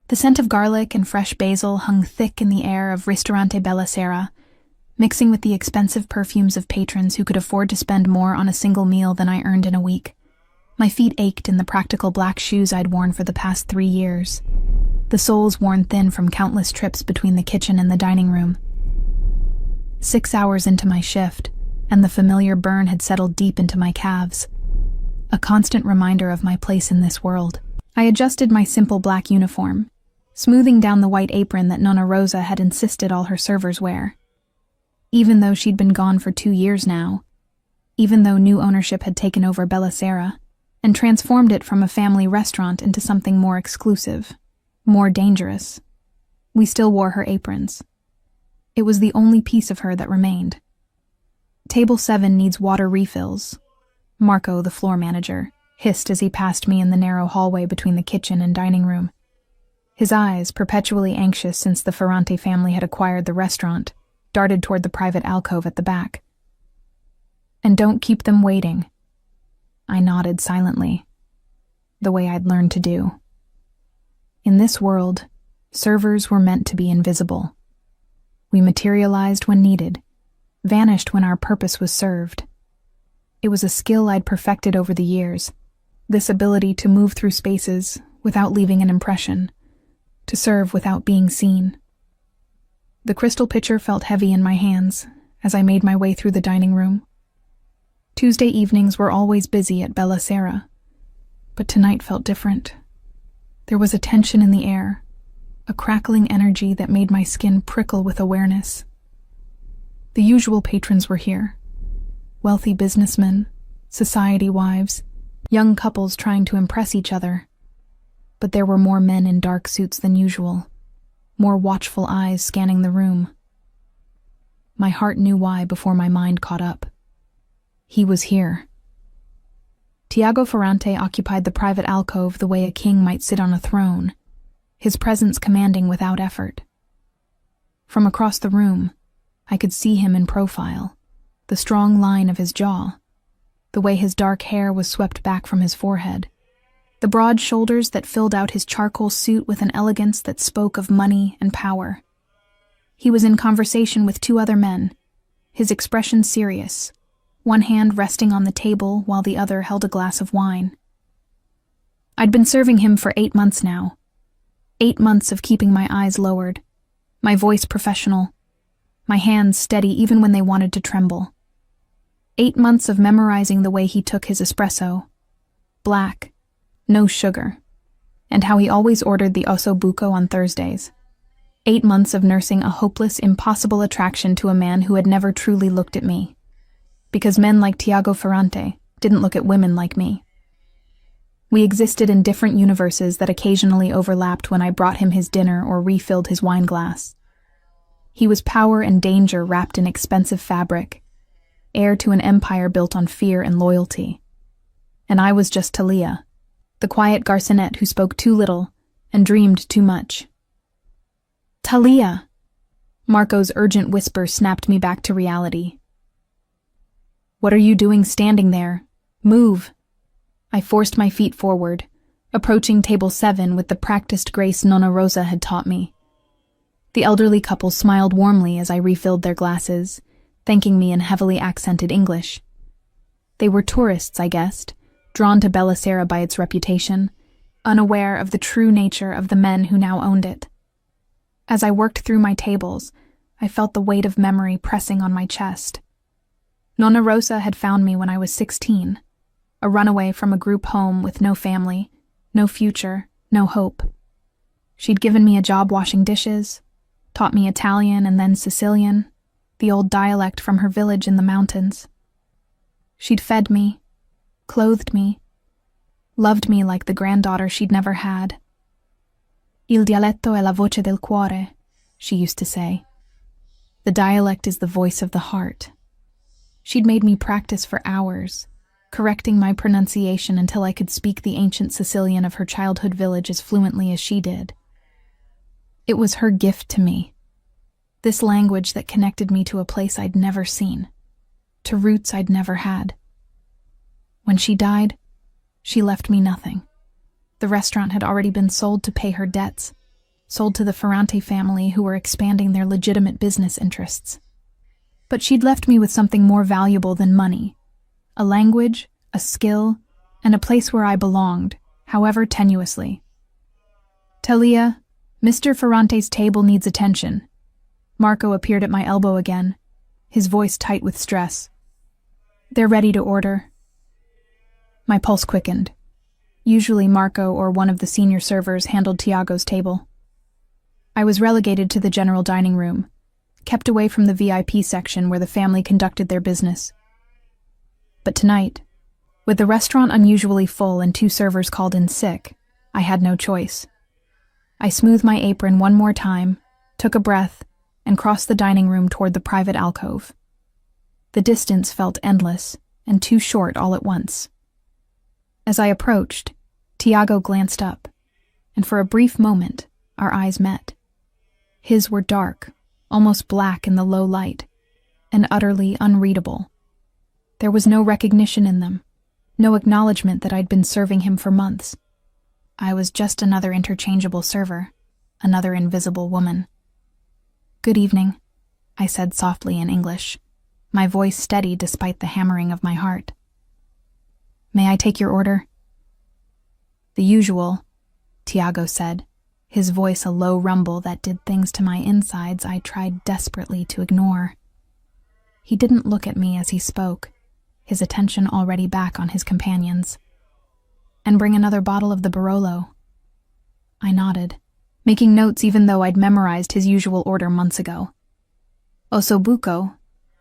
The scent of garlic and fresh basil hung thick in the air of Ristorante Bella Sera, mixing with the expensive perfumes of patrons who could afford to spend more on a single meal than I earned in a week. My feet ached in the practical black shoes I'd worn for the past 3 years, the soles worn thin from countless trips between the kitchen and the dining room. 6 hours into my shift, and the familiar burn had settled deep into my calves, a constant reminder of my place in this world. I adjusted my simple black uniform, smoothing down the white apron that Nonna Rosa had insisted all her servers wear. Even though she'd been gone for 2 years now, even though new ownership had taken over Bella Sera and transformed it from a family restaurant into something more exclusive, more dangerous, we still wore her aprons. It was the only piece of her that remained. Table 7 needs water refills, Marco, the floor manager, hissed as he passed me in the narrow hallway between the kitchen and dining room. His eyes, perpetually anxious since the Ferrante family had acquired the restaurant, darted toward the private alcove at the back. "And don't keep them waiting." I nodded silently, the way I'd learned to do. In this world, servers were meant to be invisible. We materialized when needed, vanished when our purpose was served. It was a skill I'd perfected over the years, this ability to move through spaces without leaving an impression, to serve without being seen. The crystal pitcher felt heavy in my hands as I made my way through the dining room. Tuesday evenings were always busy at Bella Sera, but tonight felt different. There was a tension in the air, a crackling energy that made my skin prickle with awareness. The usual patrons were here. Wealthy businessmen, society wives, young couples trying to impress each other. But there were more men in dark suits than usual, more watchful eyes scanning the room. My heart knew why before my mind caught up. He was here. Tiago Ferrante occupied the private alcove the way a king might sit on a throne, his presence commanding without effort. From across the room, I could see him in profile, the strong line of his jaw, the way his dark hair was swept back from his forehead, the broad shoulders that filled out his charcoal suit with an elegance that spoke of money and power. He was in conversation with 2 other men, his expression serious, one hand resting on the table while the other held a glass of wine. I'd been serving him for 8 months now. 8 months of keeping my eyes lowered, my voice professional, my hands steady even when they wanted to tremble. 8 months of memorizing the way he took his espresso, black, no sugar, and how he always ordered the osso buco on Thursdays. 8 months of nursing a hopeless, impossible attraction to a man who had never truly looked at me, because men like Tiago Ferrante didn't look at women like me. We existed in different universes that occasionally overlapped when I brought him his dinner or refilled his wine glass. He was power and danger wrapped in expensive fabric, heir to an empire built on fear and loyalty. And I was just Talia, the quiet garçonette who spoke too little and dreamed too much. "Talia!" Marco's urgent whisper snapped me back to reality. "What are you doing standing there? Move!" I forced my feet forward, approaching table 7 with the practiced grace Nonna Rosa had taught me. The elderly couple smiled warmly as I refilled their glasses, thanking me in heavily accented English. They were tourists, I guessed, drawn to Bella Sera by its reputation, unaware of the true nature of the men who now owned it. As I worked through my tables, I felt the weight of memory pressing on my chest. Nonna Rosa had found me when I was 16, a runaway from a group home with no family, no future, no hope. She'd given me a job washing dishes, taught me Italian and then Sicilian, the old dialect from her village in the mountains. She'd fed me, clothed me, loved me like the granddaughter she'd never had. Il dialetto è la voce del cuore, she used to say. The dialect is the voice of the heart. She'd made me practice for hours, correcting my pronunciation until I could speak the ancient Sicilian of her childhood village as fluently as she did. It was her gift to me, this language that connected me to a place I'd never seen, to roots I'd never had. When she died, she left me nothing. The restaurant had already been sold to pay her debts, sold to the Ferrante family who were expanding their legitimate business interests. But she'd left me with something more valuable than money: a language, a skill, and a place where I belonged, however tenuously. "Talia, Mr. Ferrante's table needs attention." Marco appeared at my elbow again, his voice tight with stress. "They're ready to order." My pulse quickened. Usually Marco or one of the senior servers handled Tiago's table. I was relegated to the general dining room, kept away from the VIP section where the family conducted their business. But tonight, with the restaurant unusually full and 2 servers called in sick, I had no choice. I smoothed my apron one more time, took a breath, and crossed the dining room toward the private alcove. The distance felt endless and too short all at once. As I approached, Tiago glanced up, and for a brief moment, our eyes met. His were dark, almost black in the low light, and utterly unreadable. There was no recognition in them, no acknowledgement that I'd been serving him for months. I was just another interchangeable server, another invisible woman. "Good evening," I said softly in English, my voice steady despite the hammering of my heart. "May I take your order?" "The usual," Tiago said, his voice a low rumble that did things to my insides I tried desperately to ignore. He didn't look at me as he spoke, his attention already back on his companions. "And bring another bottle of the Barolo." I nodded, making notes even though I'd memorized his usual order months ago. "Ossobuco,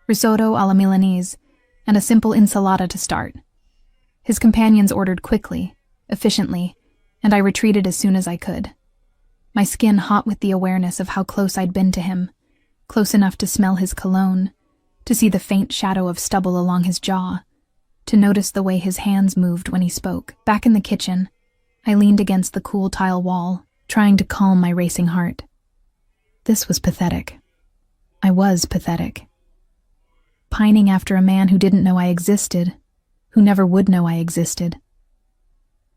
risotto alla Milanese, and a simple insalata to start." His companions ordered quickly, efficiently, and I retreated as soon as I could. My skin hot with the awareness of how close I'd been to him, close enough to smell his cologne, to see the faint shadow of stubble along his jaw, to notice the way his hands moved when he spoke. Back in the kitchen, I leaned against the cool tile wall, trying to calm my racing heart. This was pathetic. I was pathetic. Pining after a man who didn't know I existed, who never would know I existed.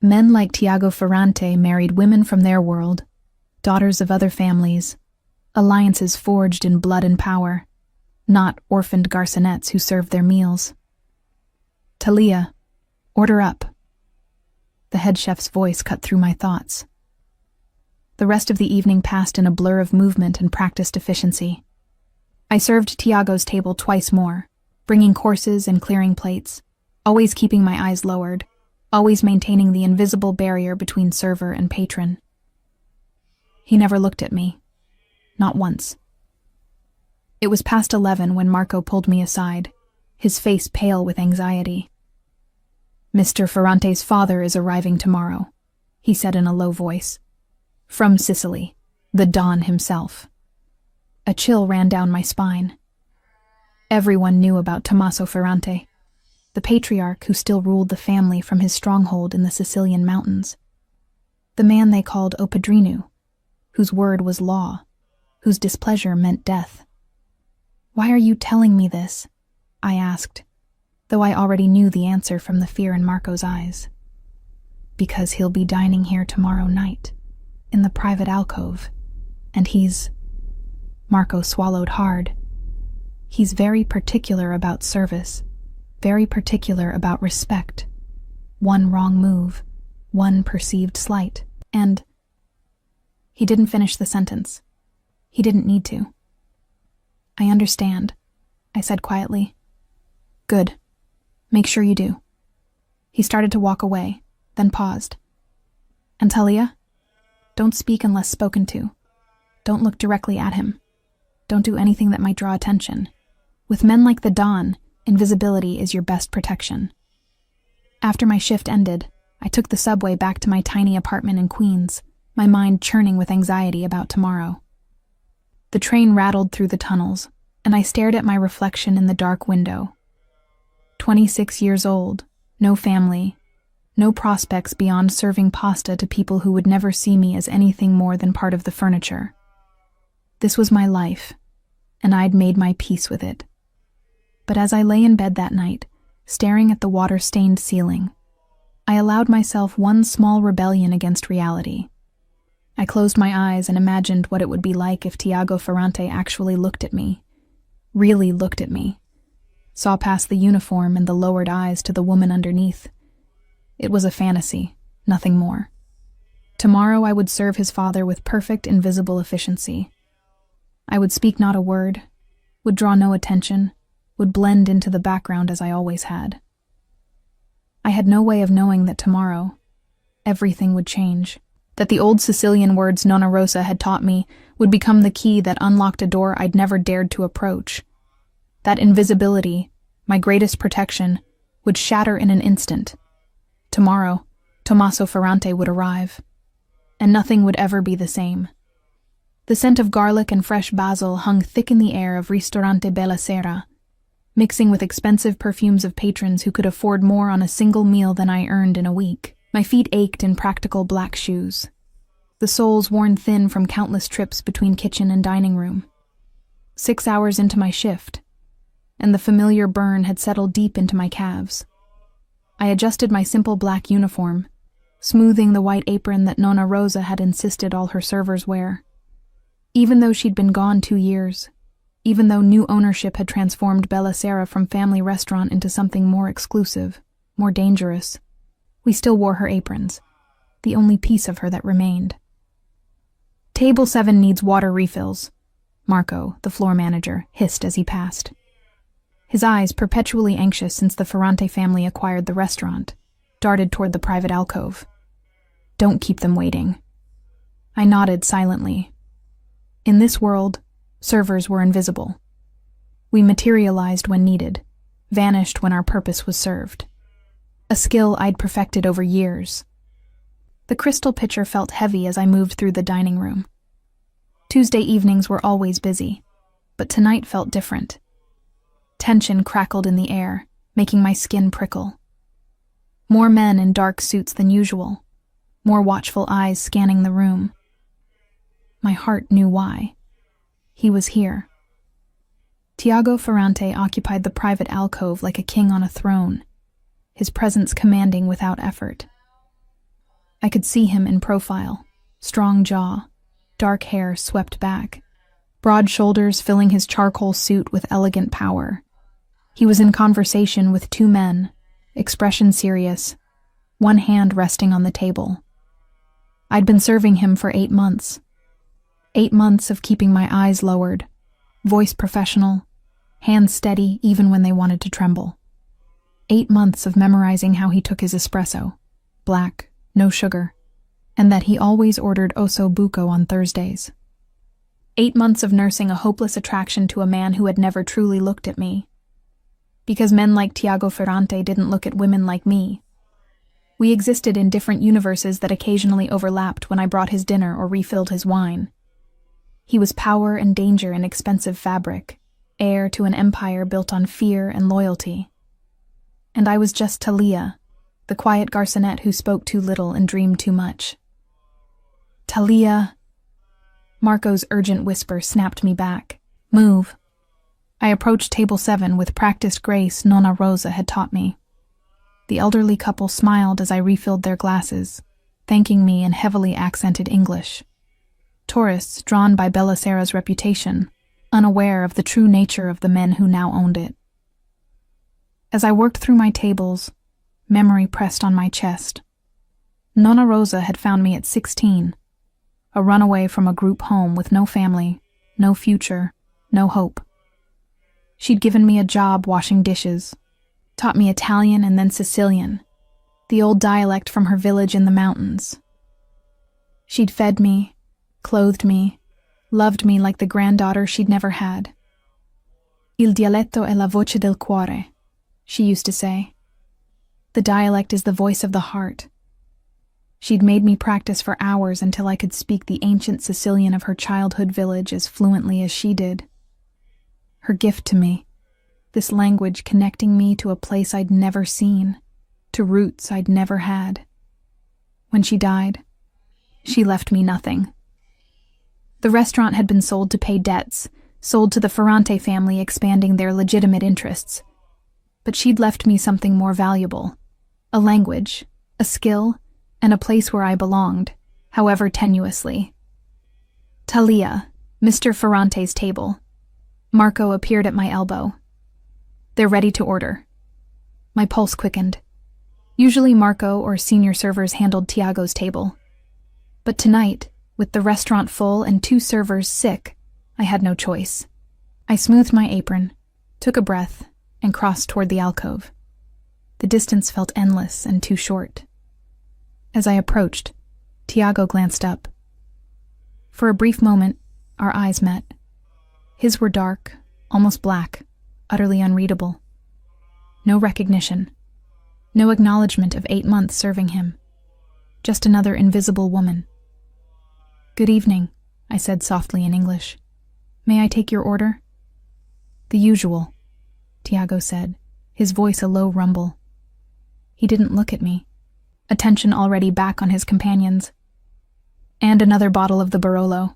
Men like Tiago Ferrante married women from their world, daughters of other families, alliances forged in blood and power, not orphaned garçonettes who served their meals. "Talia, order up." The head chef's voice cut through my thoughts. The rest of the evening passed in a blur of movement and practiced efficiency. I served Tiago's table twice more, bringing courses and clearing plates, always keeping my eyes lowered, always maintaining the invisible barrier between server and patron. He never looked at me, not once. It was past 11 when Marco pulled me aside, his face pale with anxiety. "Mr. Ferrante's father is arriving tomorrow," he said in a low voice. "From Sicily, the Don himself." A chill ran down my spine. Everyone knew about Tommaso Ferrante, the patriarch who still ruled the family from his stronghold in the Sicilian mountains. The man they called O Padrino, whose word was law, whose displeasure meant death. "Why are you telling me this?" I asked, though I already knew the answer from the fear in Marco's eyes. "Because he'll be dining here tomorrow night, in the private alcove, and he's—" Marco swallowed hard. "He's very particular about service, very particular about respect. One wrong move, one perceived slight, and—" He didn't finish the sentence. He didn't need to. "I understand," I said quietly. "Good. Make sure you do." He started to walk away, then paused. "And Talia? Don't speak unless spoken to. Don't look directly at him. Don't do anything that might draw attention. With men like the Don, invisibility is your best protection." After my shift ended, I took the subway back to my tiny apartment in Queens, my mind churning with anxiety about tomorrow. The train rattled through the tunnels, and I stared at my reflection in the dark window. 26 years old, no family, no prospects beyond serving pasta to people who would never see me as anything more than part of the furniture. This was my life, and I'd made my peace with it. But as I lay in bed that night, staring at the water-stained ceiling, I allowed myself one small rebellion against reality. I closed my eyes and imagined what it would be like if Tiago Ferrante actually looked at me. Really looked at me. Saw past the uniform and the lowered eyes to the woman underneath. It was a fantasy, nothing more. Tomorrow I would serve his father with perfect invisible efficiency. I would speak not a word, would draw no attention, would blend into the background as I always had. I had no way of knowing that tomorrow everything would change, that the old Sicilian words Nonna Rosa had taught me would become the key that unlocked a door I'd never dared to approach. That invisibility, my greatest protection, would shatter in an instant. Tomorrow, Tommaso Ferrante would arrive, and nothing would ever be the same. The scent of garlic and fresh basil hung thick in the air of Ristorante Bella Sera, mixing with expensive perfumes of patrons who could afford more on a single meal than I earned in a week. My feet ached in practical black shoes, the soles worn thin from countless trips between kitchen and dining room. 6 hours into my shift, and the familiar burn had settled deep into my calves. I adjusted my simple black uniform, smoothing the white apron that Nonna Rosa had insisted all her servers wear. Even though she'd been gone 2 years, even though new ownership had transformed Bella Sera from family restaurant into something more exclusive, more dangerous, we still wore her aprons, the only piece of her that remained. "Table 7 needs water refills," Marco, the floor manager, hissed as he passed. His eyes, perpetually anxious since the Ferrante family acquired the restaurant, darted toward the private alcove. "Don't keep them waiting." I nodded silently. In this world, servers were invisible. We materialized when needed, vanished when our purpose was served. A skill I'd perfected over years. The crystal pitcher felt heavy as I moved through the dining room. Tuesday evenings were always busy, but tonight felt different. Tension crackled in the air, making my skin prickle. More men in dark suits than usual, more watchful eyes scanning the room. My heart knew why. He was here. Tiago Ferrante occupied the private alcove like a king on a throne, his presence commanding without effort. I could see him in profile, strong jaw, dark hair swept back, broad shoulders filling his charcoal suit with elegant power. He was in conversation with 2 men, expression serious, one hand resting on the table. I'd been serving him for 8 months. 8 months of keeping my eyes lowered, voice professional, hands steady even when they wanted to tremble. 8 months of memorizing how he took his espresso, black, no sugar, and that he always ordered osso buco on Thursdays. 8 months of nursing a hopeless attraction to a man who had never truly looked at me. Because men like Tiago Ferrante didn't look at women like me. We existed in different universes that occasionally overlapped when I brought his dinner or refilled his wine. He was power and danger in expensive fabric, heir to an empire built on fear and loyalty. And I was just Talia, the quiet garçonette who spoke too little and dreamed too much. "Talia!" Marco's urgent whisper snapped me back. "Move." I approached table 7 with practiced grace Nonna Rosa had taught me. The elderly couple smiled as I refilled their glasses, thanking me in heavily accented English. Tourists drawn by Bella Sera's reputation, unaware of the true nature of the men who now owned it. As I worked through my tables, memory pressed on my chest. Nonna Rosa had found me at 16, a runaway from a group home with no family, no future, no hope. She'd given me a job washing dishes, taught me Italian and then Sicilian, the old dialect from her village in the mountains. She'd fed me, clothed me, loved me like the granddaughter she'd never had. Il dialetto è la voce del cuore, she used to say. The dialect is the voice of the heart. She'd made me practice for hours until I could speak the ancient Sicilian of her childhood village as fluently as she did. Her gift to me, this language connecting me to a place I'd never seen, to roots I'd never had. When she died, she left me nothing. The restaurant had been sold to pay debts, sold to the Ferrante family expanding their legitimate interests. But she'd left me something more valuable, a language, a skill, and a place where I belonged, however tenuously. Talia, Mr. Ferrante's table. Marco appeared at my elbow. They're ready to order. My pulse quickened. Usually Marco or senior servers handled Tiago's table. But tonight, with the restaurant full and 2 servers sick, I had no choice. I smoothed my apron, took a breath, and crossed toward the alcove. The distance felt endless and too short. As I approached, Tiago glanced up. For a brief moment, our eyes met. His were dark, almost black, utterly unreadable. No recognition. No acknowledgement of 8 months serving him. Just another invisible woman. "Good evening," I said softly in English. "May I take your order?" "The usual," Tiago said, his voice a low rumble. He didn't look at me, attention already back on his companions. "And another bottle of the Barolo."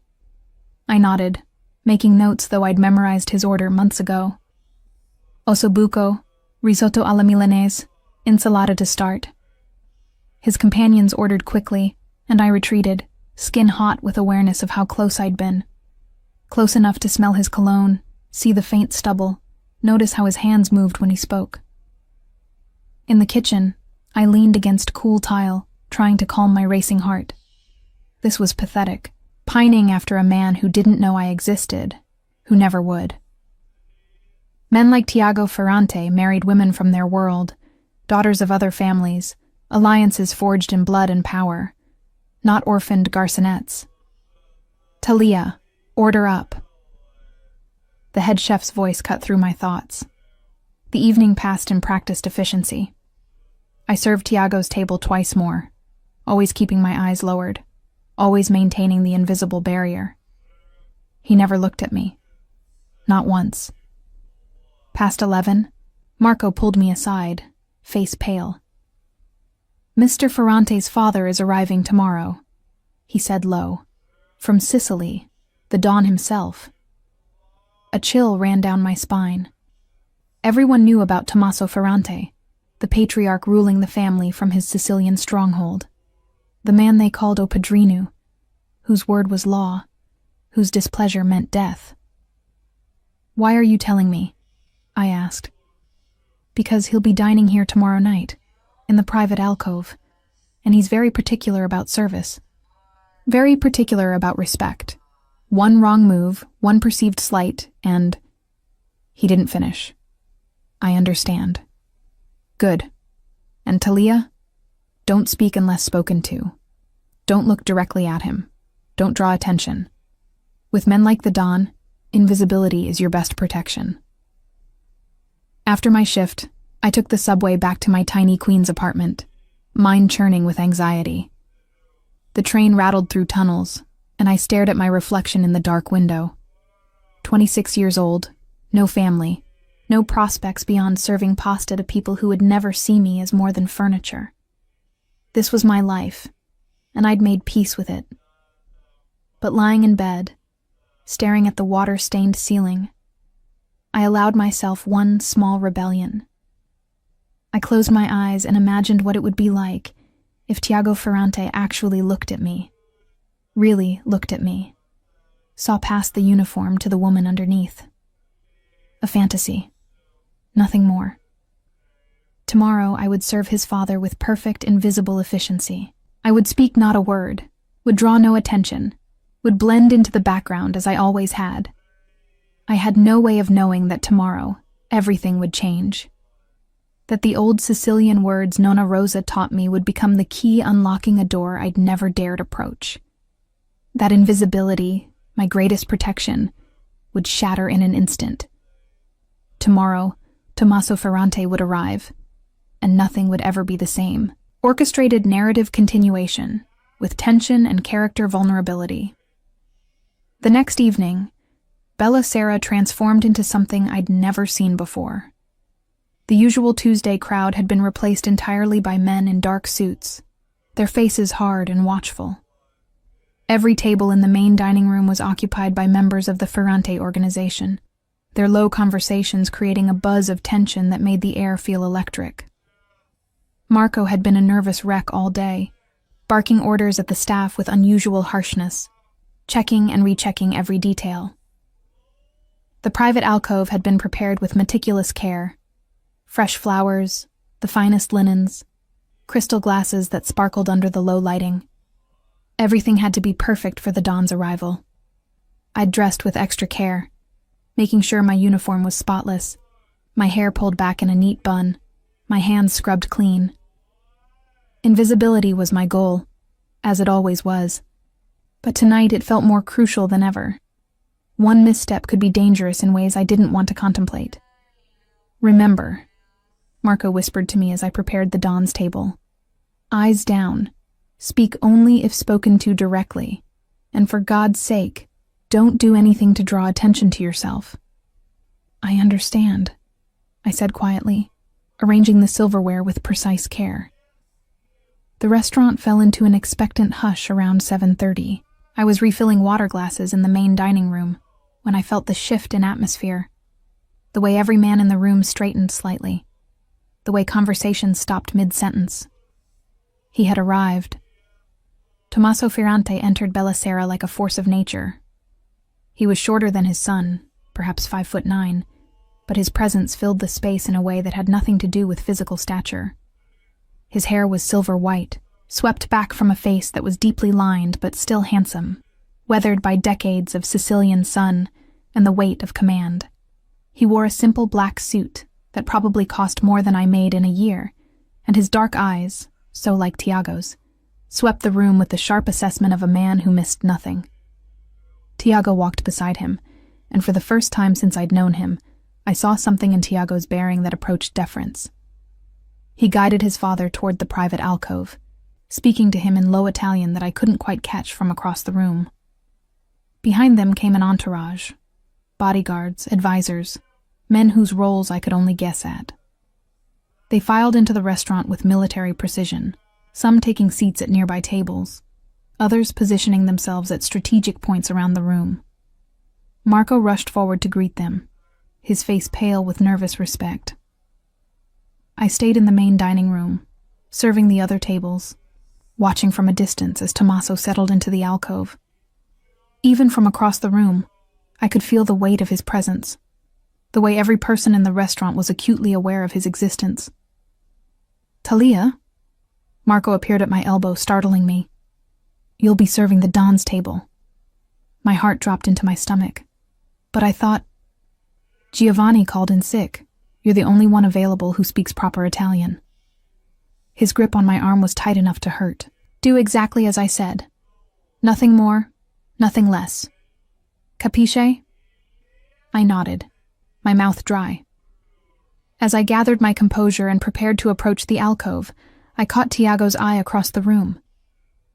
I nodded, making notes though I'd memorized his order months ago. "Ossobuco, risotto alla Milanese, ensalada to start." His companions ordered quickly, and I retreated, skin hot with awareness of how close I'd been. Close enough to smell his cologne, see the faint stubble, notice how his hands moved when he spoke. In the kitchen, I leaned against cool tile, trying to calm my racing heart. This was pathetic, pining after a man who didn't know I existed, who never would. Men like Tiago Ferrante married women from their world, daughters of other families, alliances forged in blood and power, not orphaned garçonettes. "Talia, order up." The head chef's voice cut through my thoughts. The evening passed in practiced efficiency. I served Tiago's table twice more, always keeping my eyes lowered, always maintaining the invisible barrier. He never looked at me. Not once. Past 11, Marco pulled me aside, face pale. "Mr. Ferrante's father is arriving tomorrow," he said low. "From Sicily, the Don himself." A chill ran down my spine. Everyone knew about Tommaso Ferrante, the patriarch ruling the family from his Sicilian stronghold. The man they called O Padrino, whose word was law, whose displeasure meant death. "Why are you telling me?" I asked. "Because he'll be dining here tomorrow night, in the private alcove, and he's very particular about service. Very particular about respect. One wrong move, one perceived slight, and—" He didn't finish. "I understand." "Good. And Talia? Don't speak unless spoken to. Don't look directly at him. Don't draw attention. With men like the Don, invisibility is your best protection." After my shift, I took the subway back to my tiny Queens apartment, mind churning with anxiety. The train rattled through tunnels, and I stared at my reflection in the dark window. 26 years old, no family, no prospects beyond serving pasta to people who would never see me as more than furniture. This was my life, and I'd made peace with it. But lying in bed, staring at the water-stained ceiling, I allowed myself one small rebellion. I closed my eyes and imagined what it would be like if Tiago Ferrante actually looked at me, really looked at me, saw past the uniform to the woman underneath. A fantasy. Nothing more. Tomorrow I would serve his father with perfect invisible efficiency. I would speak not a word, would draw no attention, would blend into the background as I always had. I had no way of knowing that tomorrow everything would change. That the old Sicilian words Nonna Rosa taught me would become the key unlocking a door I'd never dared approach. That invisibility, my greatest protection, would shatter in an instant. Tomorrow, Tommaso Ferrante would arrive, and nothing would ever be the same. Orchestrated narrative continuation, with tension and character vulnerability. The next evening, Bella Sera transformed into something I'd never seen before. The usual Tuesday crowd had been replaced entirely by men in dark suits, their faces hard and watchful. Every table in the main dining room was occupied by members of the Ferrante organization, their low conversations creating a buzz of tension that made the air feel electric. Marco had been a nervous wreck all day, barking orders at the staff with unusual harshness, checking and rechecking every detail. The private alcove had been prepared with meticulous care. Fresh flowers, the finest linens, crystal glasses that sparkled under the low lighting. Everything had to be perfect for the dawn's arrival. I'd dressed with extra care, making sure my uniform was spotless, my hair pulled back in a neat bun, my hands scrubbed clean. Invisibility was my goal, as it always was. But tonight it felt more crucial than ever. One misstep could be dangerous in ways I didn't want to contemplate. "Remember," Marco whispered to me as I prepared the dawn's table. "Eyes down. Speak only if spoken to directly. And for God's sake, don't do anything to draw attention to yourself." "I understand," I said quietly, arranging the silverware with precise care. The restaurant fell into an expectant hush around 7:30. I was refilling water glasses in the main dining room when I felt the shift in atmosphere. The way every man in the room straightened slightly. The way conversation stopped mid-sentence. He had arrived. Tommaso Ferrante entered Bellicera like a force of nature. He was shorter than his son, perhaps 5'9", but his presence filled the space in a way that had nothing to do with physical stature. His hair was silver white, swept back from a face that was deeply lined but still handsome, weathered by decades of Sicilian sun and the weight of command. He wore a simple black suit that probably cost more than I made in a year, and his dark eyes, so like Tiago's, swept the room with the sharp assessment of a man who missed nothing. Tiago walked beside him, and for the first time since I'd known him, I saw something in Tiago's bearing that approached deference. He guided his father toward the private alcove, speaking to him in low Italian that I couldn't quite catch from across the room. Behind them came an entourage, bodyguards, advisors, men whose roles I could only guess at. They filed into the restaurant with military precision, some taking seats at nearby tables, others positioning themselves at strategic points around the room. Marco rushed forward to greet them, his face pale with nervous respect. I stayed in the main dining room, serving the other tables, watching from a distance as Tommaso settled into the alcove. Even from across the room, I could feel the weight of his presence, the way every person in the restaurant was acutely aware of his existence. "Talia?" Marco appeared at my elbow, startling me. "You'll be serving the Don's table." My heart dropped into my stomach. But I thought, "Giovanni called in sick. You're the only one available who speaks proper Italian." His grip on my arm was tight enough to hurt. "Do exactly as I said. Nothing more, nothing less. Capisce?" I nodded, my mouth dry. As I gathered my composure and prepared to approach the alcove, I caught Tiago's eye across the room.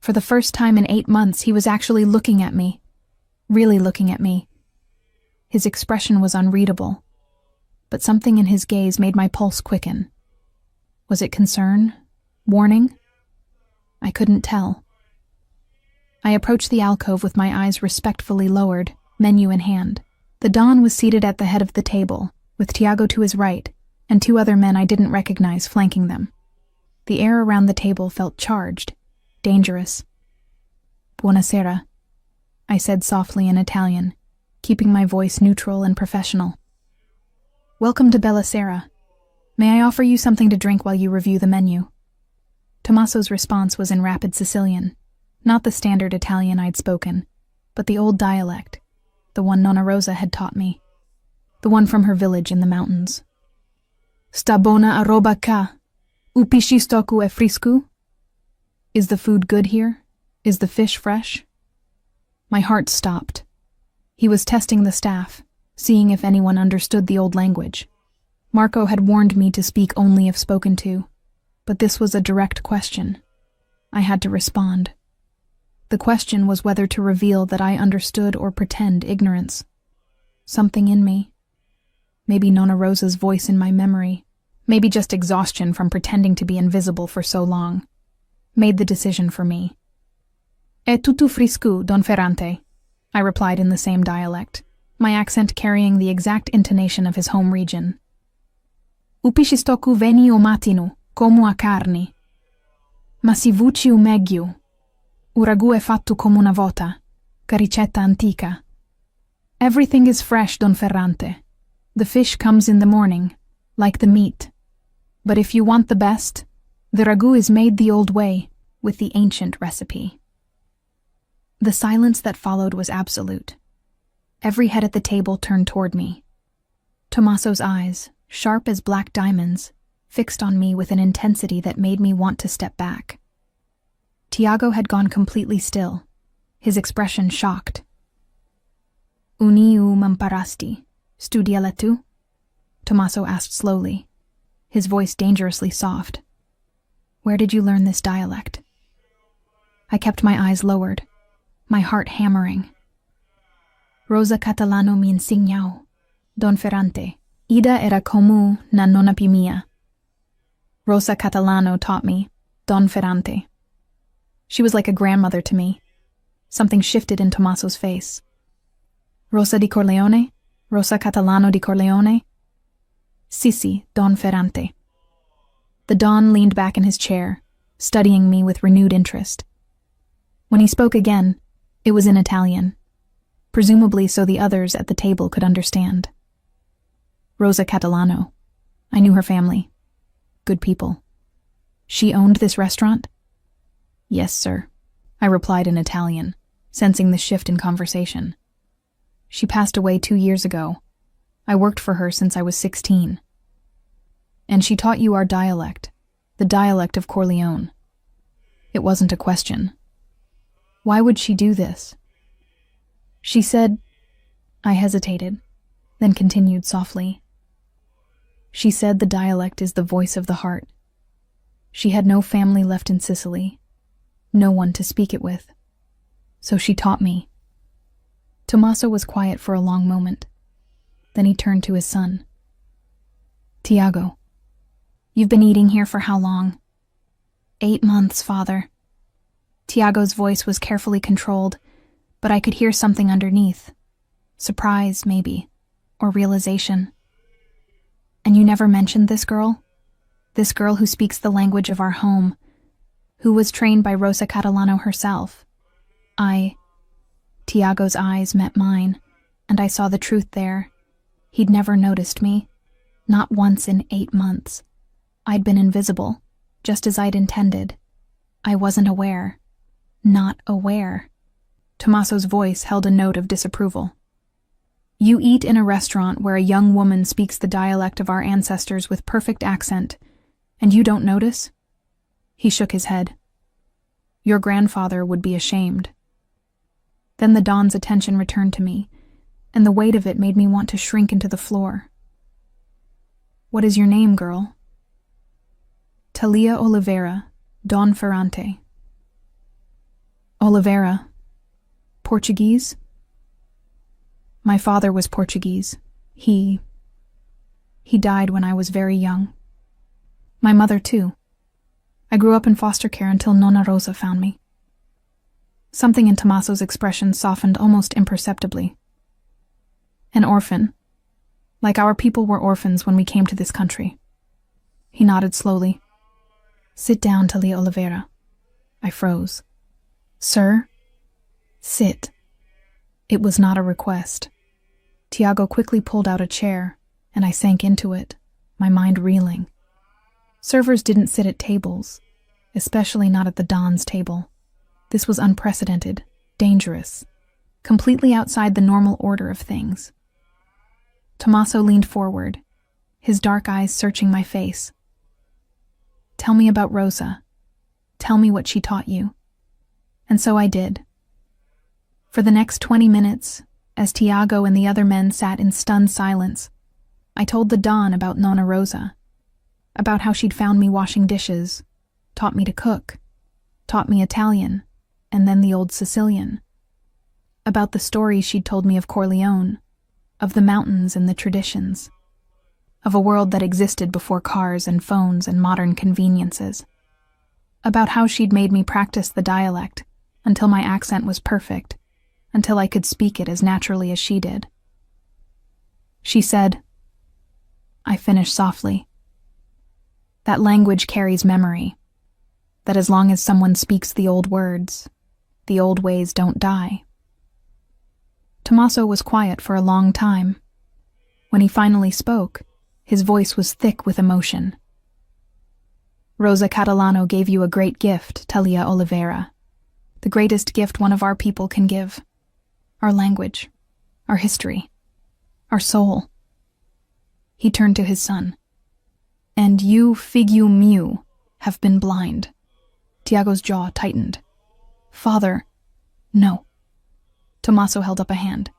For the first time in 8 months, he was actually looking at me. Really looking at me. His expression was unreadable, but something in his gaze made my pulse quicken. Was it concern? Warning? I couldn't tell. I approached the alcove with my eyes respectfully lowered, menu in hand. The Don was seated at the head of the table, with Tiago to his right, and 2 other men I didn't recognize flanking them. The air around the table felt charged, dangerous. "Buonasera," I said softly in Italian, keeping my voice neutral and professional. "Welcome to Bellicera. May I offer you something to drink while you review the menu?" Tommaso's response was in rapid Sicilian, not the standard Italian I'd spoken, but the old dialect, the one Nonna Rosa had taught me, the one from her village in the mountains. "Sta bona a roba ca? U piscistoku e frisku?" Is the food good here? Is the fish fresh? My heart stopped. He was testing the staff, seeing if anyone understood the old language. Marco had warned me to speak only if spoken to, but this was a direct question. I had to respond. The question was whether to reveal that I understood or pretend ignorance. Something in me, maybe Nonna Rosa's voice in my memory, maybe just exhaustion from pretending to be invisible for so long, made the decision for me. "È tutto frisco, Don Ferrante," I replied in the same dialect, my accent carrying the exact intonation of his home region. "U piscistoku veni o matinu, como a carni. Ma si vuci o meglio, "Il ragù è fatto come una volta, che ricetta antica. Everything is fresh, Don Ferrante. The fish comes in the morning, like the meat. But if you want the best, the ragù is made the old way, with the ancient recipe." The silence that followed was absolute. Every head at the table turned toward me. Tommaso's eyes, sharp as black diamonds, fixed on me with an intensity that made me want to step back. Tiago had gone completely still, his expression shocked. "Uniu m'imparasti, studiala tu?" Tommaso asked slowly, his voice dangerously soft. "Where did you learn this dialect?" I kept my eyes lowered, my heart hammering. "Rosa Catalano mi insegnò, Don Ferrante. Ida era como na nonna mia." Rosa Catalano taught me, Don Ferrante. She was like a grandmother to me. Something shifted in Tommaso's face. "Rosa di Corleone? Rosa Catalano di Corleone?" "Sì, Don Ferrante." The Don leaned back in his chair, studying me with renewed interest. When he spoke again, it was in Italian, presumably so the others at the table could understand. Rosa Catalano. I knew her family. Good people. She owned this restaurant? "Yes, sir," I replied in Italian, sensing the shift in conversation. "She passed away 2 years ago. I worked for her since I was 16. And she taught you our dialect, the dialect of Corleone." It wasn't a question. Why would she do this? She said, I hesitated, then continued softly. She said the dialect is the voice of the heart. She had no family left in Sicily, no one to speak it with. So she taught me. Tommaso was quiet for a long moment. Then he turned to his son. "Tiago, you've been eating here for how long?" 8 months, father." Tiago's voice was carefully controlled, but I could hear something underneath. Surprise, maybe, or realization. "And you never mentioned this girl? This girl who speaks the language of our home, who was trained by Rosa Catalano herself." Tiago's eyes met mine, and I saw the truth there. He'd never noticed me, not once in 8 months. I'd been invisible, just as I'd intended. I wasn't aware. Not aware. Tommaso's voice held a note of disapproval. "You eat in a restaurant where a young woman speaks the dialect of our ancestors with perfect accent, and you don't notice?" He shook his head. "Your grandfather would be ashamed." Then the Don's attention returned to me, and the weight of it made me want to shrink into the floor. "What is your name, girl?" "Talia Oliveira, Don Ferrante." "Oliveira. Portuguese?" "My father was Portuguese. He died when I was very young. My mother, too. I grew up in foster care until Nonna Rosa found me." Something in Tommaso's expression softened almost imperceptibly. "An orphan. Like our people were orphans when we came to this country." He nodded slowly. "Sit down, Talia Oliveira." I froze. "Sir?" "Sit." It was not a request. Tiago quickly pulled out a chair, and I sank into it, my mind reeling. Servers didn't sit at tables, especially not at the Don's table. This was unprecedented, dangerous, completely outside the normal order of things. Tommaso leaned forward, his dark eyes searching my face. "Tell me about Rosa. Tell me what she taught you." And so I did. For the next 20 minutes, as Tiago and the other men sat in stunned silence, I told the Don about Nonna Rosa, about how she'd found me washing dishes, taught me to cook, taught me Italian, and then the old Sicilian, about the stories she'd told me of Corleone, of the mountains and the traditions, of a world that existed before cars and phones and modern conveniences, about how she'd made me practice the dialect until my accent was perfect, until I could speak it as naturally as she did. She said, I finished softly, that language carries memory, that as long as someone speaks the old words, The old ways don't die. Tommaso was quiet for a long time. When he finally spoke, his voice was thick with emotion. Rosa Catalano gave you a great gift, Talia Oliveira. The greatest gift one of our people can give. Our language, our history, our soul. He turned to his son. And you, figliu mio, have been blind. Tiago's jaw tightened. Father, no. Tommaso held up a hand.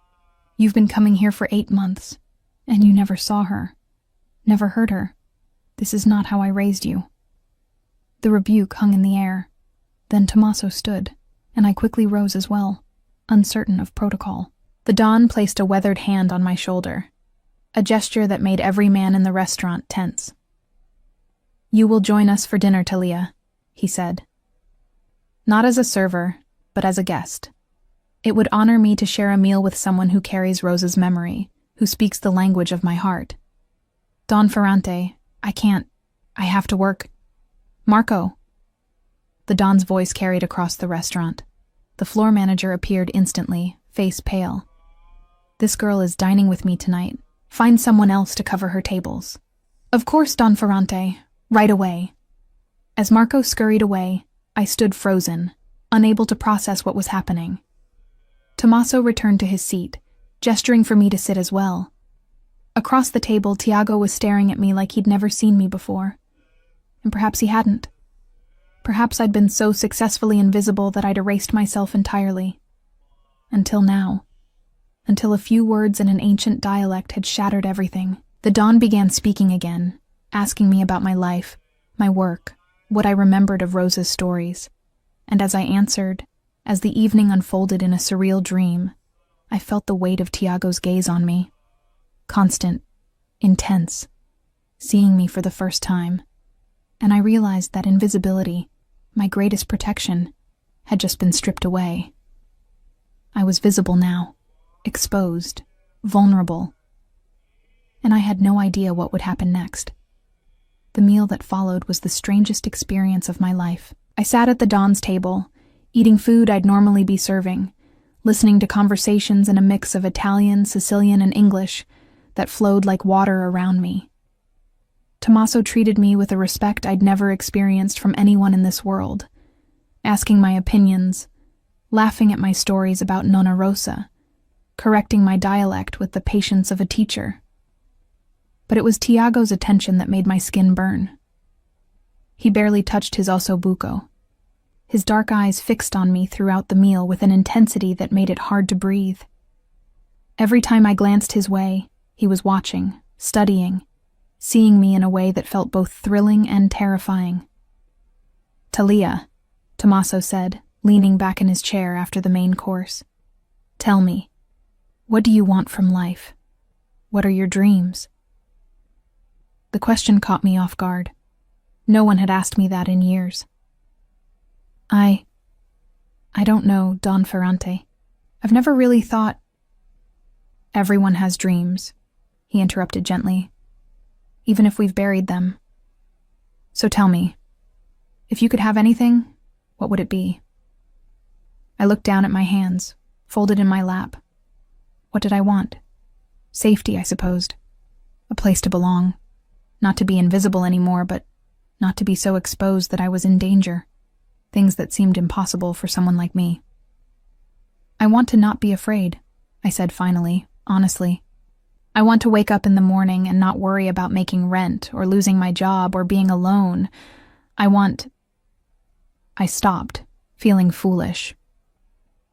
You've been coming here for 8 months, and you never saw her, never heard her. This is not how I raised you. The rebuke hung in the air. Then Tommaso stood, and I quickly rose as well, uncertain of protocol. The Don placed a weathered hand on my shoulder, a gesture that made every man in the restaurant tense. You will join us for dinner, Talia, he said. Not as a server, but as a guest. It would honor me to share a meal with someone who carries Rosa's memory, who speaks the language of my heart. Don Ferrante, I have to work. Marco. The Don's voice carried across the restaurant. The floor manager appeared instantly, face pale. This girl is dining with me tonight. Find someone else to cover her tables. Of course, Don Ferrante. Right away. As Marco scurried away, I stood frozen, unable to process what was happening. Tommaso returned to his seat, gesturing for me to sit as well. Across the table, Tiago was staring at me like he'd never seen me before. And perhaps he hadn't. Perhaps I'd been so successfully invisible that I'd erased myself entirely. Until now. Until a few words in an ancient dialect had shattered everything. The Don began speaking again, asking me about my life, my work, what I remembered of Rosa's stories. And as I answered, as the evening unfolded in a surreal dream, I felt the weight of Tiago's gaze on me. Constant, intense, seeing me for the first time. And I realized that invisibility, my greatest protection, had just been stripped away. I was visible now, exposed, vulnerable. And I had no idea what would happen next. The meal that followed was the strangest experience of my life. I sat at the Don's table, eating food I'd normally be serving, listening to conversations in a mix of Italian, Sicilian, and English that flowed like water around me. Tommaso treated me with a respect I'd never experienced from anyone in this world, asking my opinions, laughing at my stories about Nonna Rosa, correcting my dialect with the patience of a teacher. But it was Tiago's attention that made my skin burn. He barely touched his osso buco, his dark eyes fixed on me throughout the meal with an intensity that made it hard to breathe. Every time I glanced his way, he was watching, studying, seeing me in a way that felt both thrilling and terrifying. Talia, Tommaso said, leaning back in his chair after the main course. Tell me, what do you want from life? What are your dreams? The question caught me off guard. No one had asked me that in years. I don't know, Don Ferrante. I've never really thought... Everyone has dreams, he interrupted gently, even if we've buried them. So tell me, if you could have anything, what would it be? I looked down at my hands, folded in my lap. What did I want? Safety, I supposed. A place to belong. Not to be invisible anymore, but not to be so exposed that I was in danger. Things that seemed impossible for someone like me. I want to not be afraid, I said finally, honestly. I want to wake up in the morning and not worry about making rent or losing my job or being alone. I stopped, feeling foolish.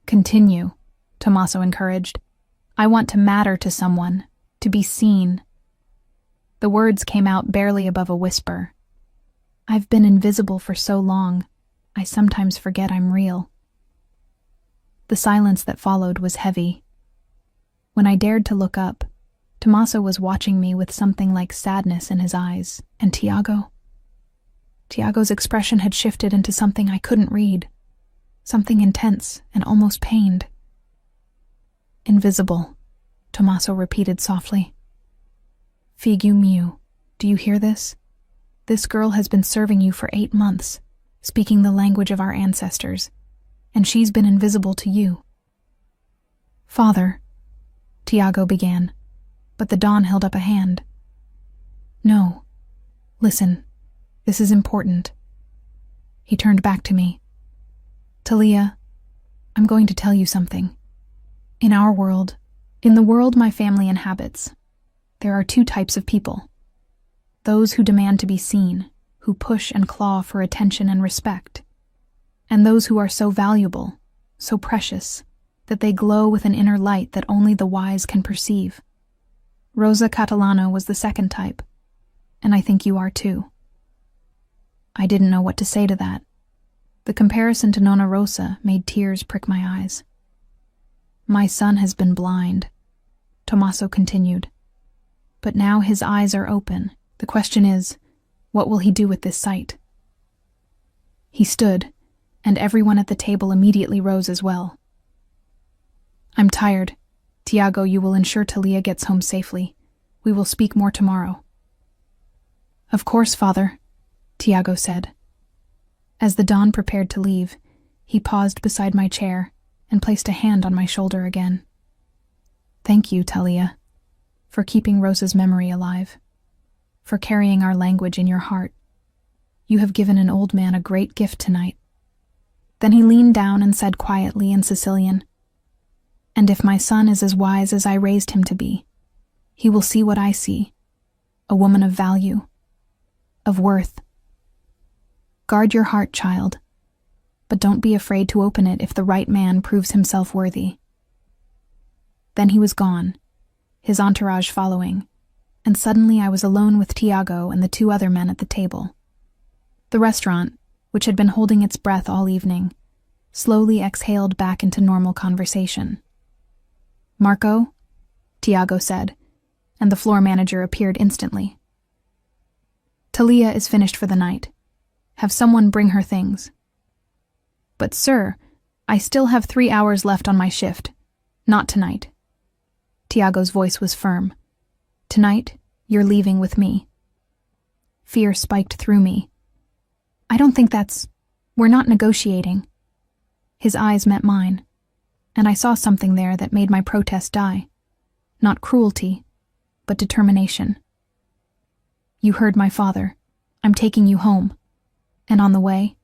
Continue, Tommaso encouraged. I want to matter to someone, to be seen. The words came out barely above a whisper. I've been invisible for so long, I sometimes forget I'm real. The silence that followed was heavy. When I dared to look up, Tommaso was watching me with something like sadness in his eyes. And Tiago? Tiago's expression had shifted into something I couldn't read. Something intense and almost pained. Invisible, Tommaso repeated softly. Figliu mio, do you hear this? This girl has been serving you for 8 months, speaking the language of our ancestors. and she's been invisible to you." "Father," Tiago began, but the Don held up a hand. "No. Listen, this is important." He turned back to me. "Talia, I'm going to tell you something. In our world, in the world my family inhabits, there are two types of people. Those who demand to be seen, who push and claw for attention and respect, and those who are so valuable, so precious, that they glow with an inner light that only the wise can perceive. Rosa Catalano was the second type, and I think you are too." I didn't know what to say to that. The comparison to Nonna Rosa made tears prick my eyes. "My son has been blind," Tommaso continued. "But now his eyes are open. The question is, what will he do with this sight?" He stood, and everyone at the table immediately rose as well. "I'm tired. Tiago, you will ensure Talia gets home safely. We will speak more tomorrow." "Of course, father," Tiago said. As the Don prepared to leave, he paused beside my chair and placed a hand on my shoulder again. "Thank you, Talia, for keeping Rosa's memory alive, for carrying our language in your heart. You have given an old man a great gift tonight." Then he leaned down and said quietly in Sicilian, "And if my son is as wise as I raised him to be, he will see what I see, a woman of value, of worth. Guard your heart, child, but don't be afraid to open it if the right man proves himself worthy." Then he was gone, his entourage following, and suddenly I was alone with Tiago and the two other men at the table. The restaurant, which had been holding its breath all evening, slowly exhaled back into normal conversation. "Marco?" Tiago said, and the floor manager appeared instantly. "Talia is finished for the night. Have someone bring her things." "But sir, I still have 3 hours left on my shift. Not tonight." Tiago's voice was firm. "Tonight, you're leaving with me." Fear spiked through me. "I don't think we're not negotiating." His eyes met mine, and I saw something there that made my protest die. Not cruelty, but determination. "You heard my father. I'm taking you home. And on the way,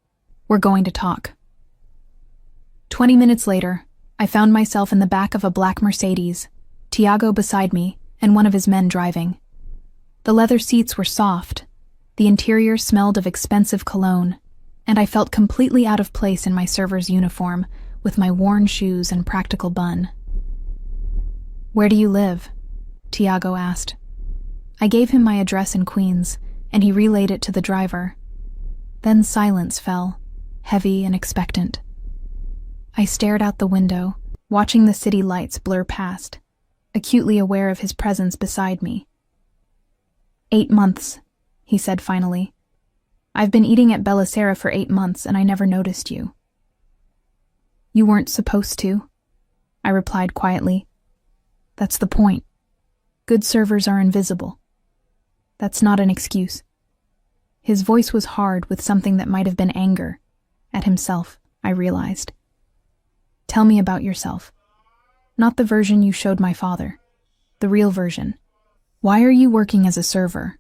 we're going to talk." 20 minutes later, I found myself in the back of a black Mercedes, Tiago beside me, and one of his men driving. The leather seats were soft, the interior smelled of expensive cologne, and I felt completely out of place in my server's uniform, with my worn shoes and practical bun. "Where do you live?" Tiago asked. I gave him my address in Queens, and he relayed it to the driver. Then silence fell, heavy and expectant. I stared out the window, watching the city lights blur past, acutely aware of his presence beside me. 8 months, he said finally. "I've been eating at Bellicera for 8 months and I never noticed you." "You weren't supposed to," I replied quietly. "That's the point. Good servers are invisible. That's not an excuse." His voice was hard with something that might have been anger. At himself, I realized. "Tell me about yourself. Not the version you showed my father. The real version. Why are you working as a server?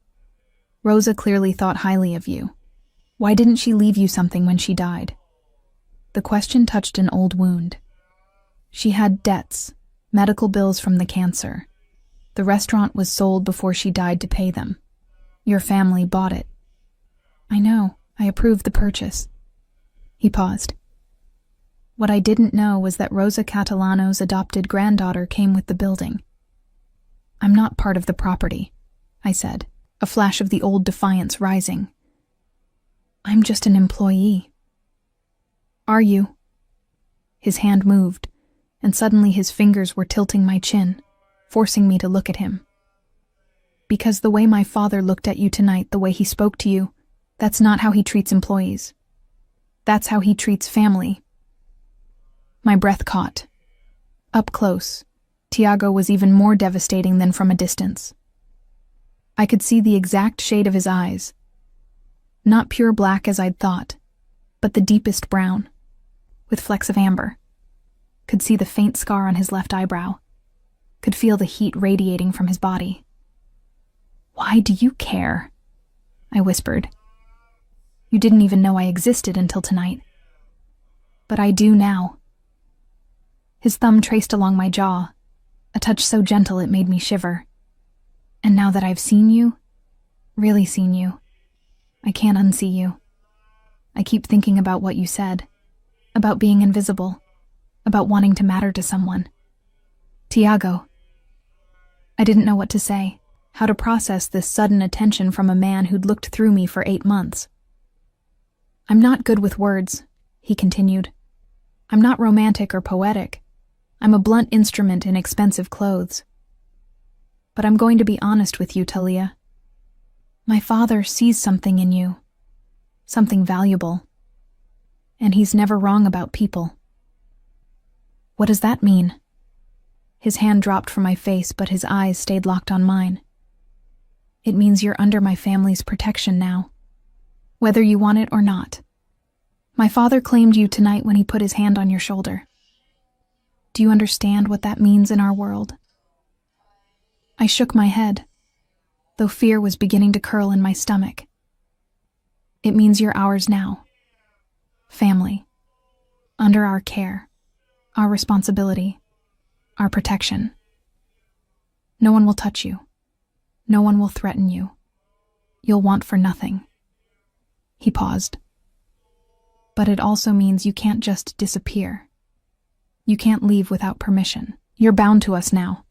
Rosa clearly thought highly of you. Why didn't she leave you something when she died?" The question touched an old wound. She had debts, medical bills from the cancer. The restaurant was sold before she died to pay them. Your family bought it. "I know. I approved the purchase." He paused. "What I didn't know was that Rosa Catalano's adopted granddaughter came with the building." "I'm not part of the property," I said, a flash of the old defiance rising. "I'm just an employee." "Are you?" His hand moved, and suddenly his fingers were tilting my chin, forcing me to look at him. "Because the way my father looked at you tonight, the way he spoke to you, that's not how he treats employees. That's how he treats family." My breath caught. Up close, Tiago was even more devastating than from a distance. I could see the exact shade of his eyes. Not pure black as I'd thought, but the deepest brown. with flecks of amber. Could see the faint scar on his left eyebrow. Could feel the heat radiating from his body. "Why do you care?" I whispered. "You didn't even know I existed until tonight." "But I do now." His thumb traced along my jaw, a touch so gentle it made me shiver. "And now that I've seen you, really seen you, I can't unsee you. I keep thinking about what you said, about being invisible, about wanting to matter to someone. Tiago." I didn't know what to say, how to process this sudden attention from a man who'd looked through me for 8 months. "I'm not good with words," he continued. "I'm not romantic or poetic. I'm a blunt instrument in expensive clothes. But I'm going to be honest with you, Talia. My father sees something in you, something valuable. And he's never wrong about people." "What does that mean?" His hand dropped from my face, but his eyes stayed locked on mine. "It means you're under my family's protection now, whether you want it or not. My father claimed you tonight when he put his hand on your shoulder. Do you understand what that means in our world?" I shook my head, though fear was beginning to curl in my stomach. "It means you're ours now. Family. Under our care, our responsibility, our protection. No one will touch you. No one will threaten you. You'll want for nothing." He paused. "But it also means you can't just disappear. You can't leave without permission. You're bound to us now."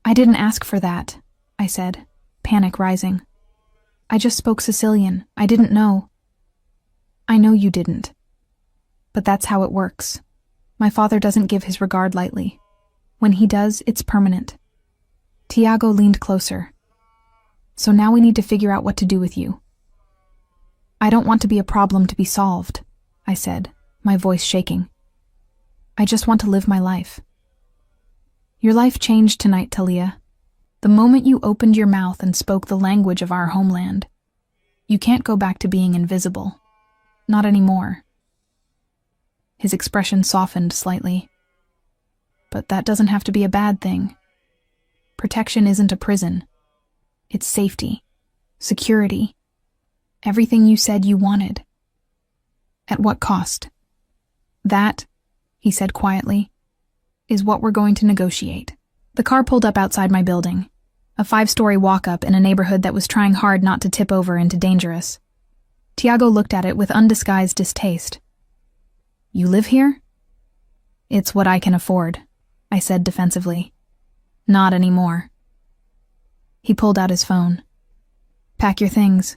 "I didn't ask for that," I said, panic rising. "I just spoke Sicilian. I didn't know." "I know you didn't. But that's how it works. My father doesn't give his regard lightly. When he does, it's permanent." Tiago leaned closer. "So now we need to figure out what to do with you." "I don't want to be a problem to be solved," I said, my voice shaking. "I just want to live my life." "Your life changed tonight, Talia. The moment you opened your mouth and spoke the language of our homeland. You can't go back to being invisible. Not anymore." His expression softened slightly. "But that doesn't have to be a bad thing. Protection isn't a prison. It's safety, security, everything you said you wanted." "At what cost?" "That," he said quietly, "is what we're going to negotiate." The car pulled up outside my building, a 5-story walk-up in a neighborhood that was trying hard not to tip over into dangerous. Tiago looked at it with undisguised distaste. "You live here?" "It's what I can afford," I said defensively. "Not anymore." He pulled out his phone. "Pack your things.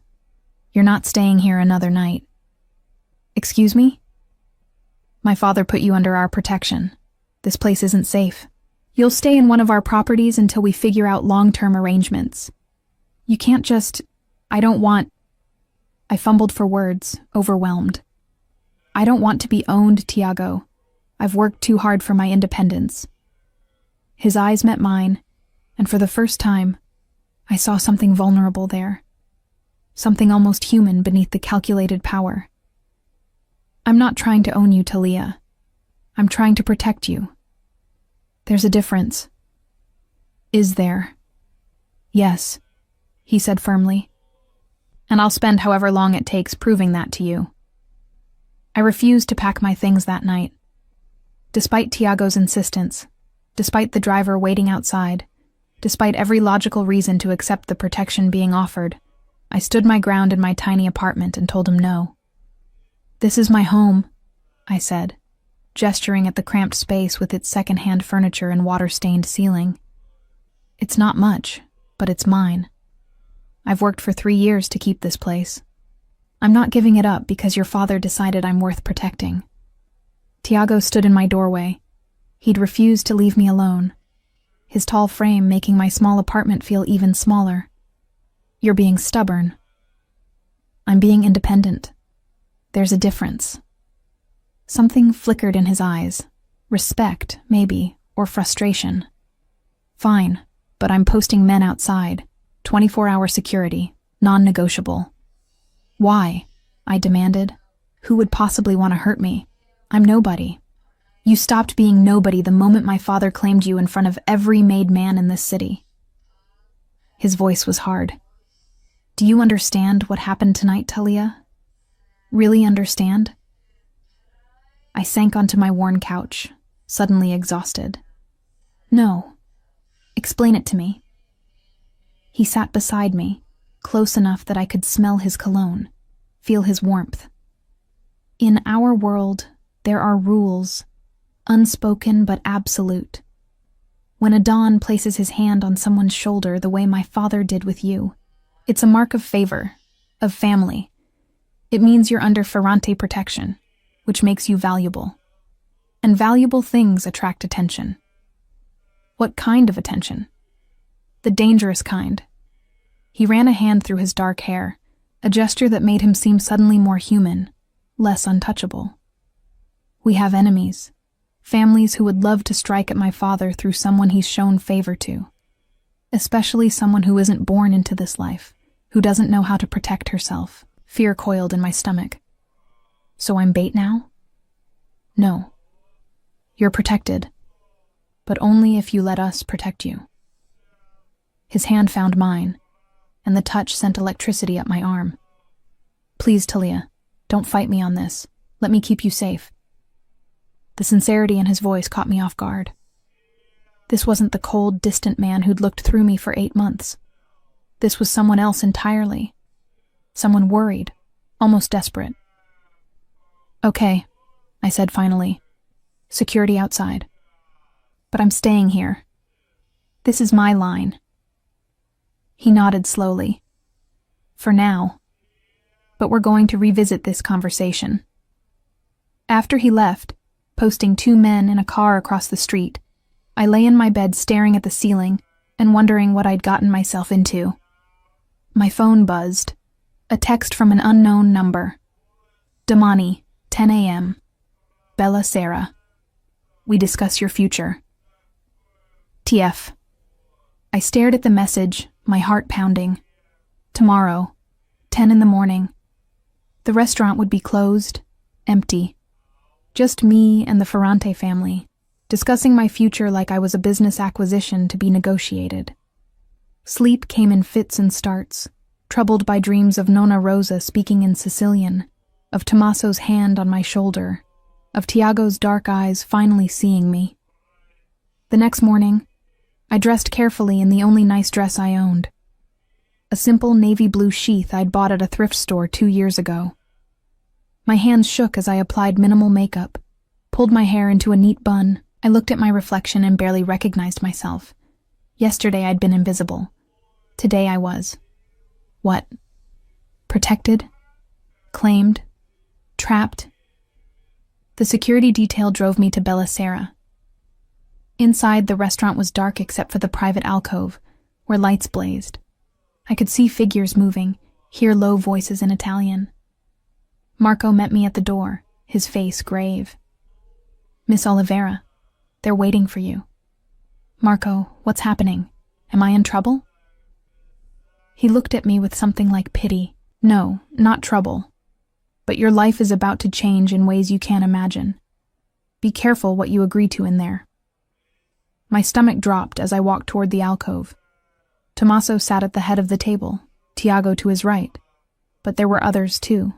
You're not staying here another night." "Excuse me?" "My father put you under our protection. This place isn't safe. You'll stay in one of our properties until we figure out long-term arrangements. You can't just... I don't want..." I fumbled for words, overwhelmed. "I don't want to be owned, Tiago. I've worked too hard for my independence." His eyes met mine, and for the first time, I saw something vulnerable there. Something almost human beneath the calculated power. "I'm not trying to own you, Talia. I'm trying to protect you. There's a difference." "Is there?" "Yes," he said firmly. "And I'll spend however long it takes proving that to you." I refused to pack my things that night. Despite Tiago's insistence, despite the driver waiting outside, despite every logical reason to accept the protection being offered, I stood my ground in my tiny apartment and told him no. "This is my home," I said, gesturing at the cramped space with its second-hand furniture and water-stained ceiling. "It's not much, but it's mine. I've worked for 3 years to keep this place. I'm not giving it up because your father decided I'm worth protecting." Tiago stood in my doorway. He'd refused to leave me alone, his tall frame making my small apartment feel even smaller. "You're being stubborn." "I'm being independent. There's a difference." Something flickered in his eyes. Respect, maybe, or frustration. "Fine, but I'm posting men outside. 24-hour security, non-negotiable." "Why?" I demanded. "Who would possibly want to hurt me?" I'm nobody. You stopped being nobody the moment my father claimed you in front of every made man in this city. His voice was hard. Do you understand what happened tonight, Talia? Really understand? I sank onto my worn couch, suddenly exhausted. No. Explain it to me. He sat beside me, close enough that I could smell his cologne, feel his warmth. In our world, there are rules, unspoken but absolute. When a Don places his hand on someone's shoulder the way my father did with you, it's a mark of favor, of family. It means you're under Ferrante protection, which makes you valuable. And valuable things attract attention. What kind of attention? The dangerous kind. He ran a hand through his dark hair, a gesture that made him seem suddenly more human, less untouchable. We have enemies, families who would love to strike at my father through someone he's shown favor to, especially someone who isn't born into this life, who doesn't know how to protect herself. Fear coiled in my stomach. So I'm bait now? No. You're protected, but only if you let us protect you. His hand found mine, and the touch sent electricity up my arm. Please, Talia, don't fight me on this. Let me keep you safe. The sincerity in his voice caught me off guard. This wasn't the cold, distant man who'd looked through me for 8 months. This was someone else entirely. Someone worried, almost desperate. Okay, I said finally. Security outside. But I'm staying here. This is my line. He nodded slowly. For now. But we're going to revisit this conversation. After he left, posting 2 men in a car across the street, I lay in my bed staring at the ceiling and wondering what I'd gotten myself into. My phone buzzed. A text from an unknown number. Damani, 10 a.m. Bella Sera. We discuss your future. TF. I stared at the message, my heart pounding. Tomorrow, 10 in the morning. The restaurant would be closed, empty. Just me and the Ferrante family, discussing my future like I was a business acquisition to be negotiated. Sleep came in fits and starts, troubled by dreams of Nonna Rosa speaking in Sicilian, of Tommaso's hand on my shoulder, of Tiago's dark eyes finally seeing me. The next morning, I dressed carefully in the only nice dress I owned. A simple navy blue sheath I'd bought at a thrift store 2 years ago. My hands shook as I applied minimal makeup, pulled my hair into a neat bun. I looked at my reflection and barely recognized myself. Yesterday I'd been invisible. Today I was. What? Protected? Claimed? Trapped? The security detail drove me to Bella Sera. Inside, the restaurant was dark except for the private alcove, where lights blazed. I could see figures moving, hear low voices in Italian. Marco met me at the door, his face grave. Miss Oliveira, they're waiting for you. Marco, what's happening? Am I in trouble? He looked at me with something like pity. No, not trouble. But your life is about to change in ways you can't imagine. Be careful what you agree to in there. My stomach dropped as I walked toward the alcove. Tommaso sat at the head of the table, Tiago to his right. But there were others too.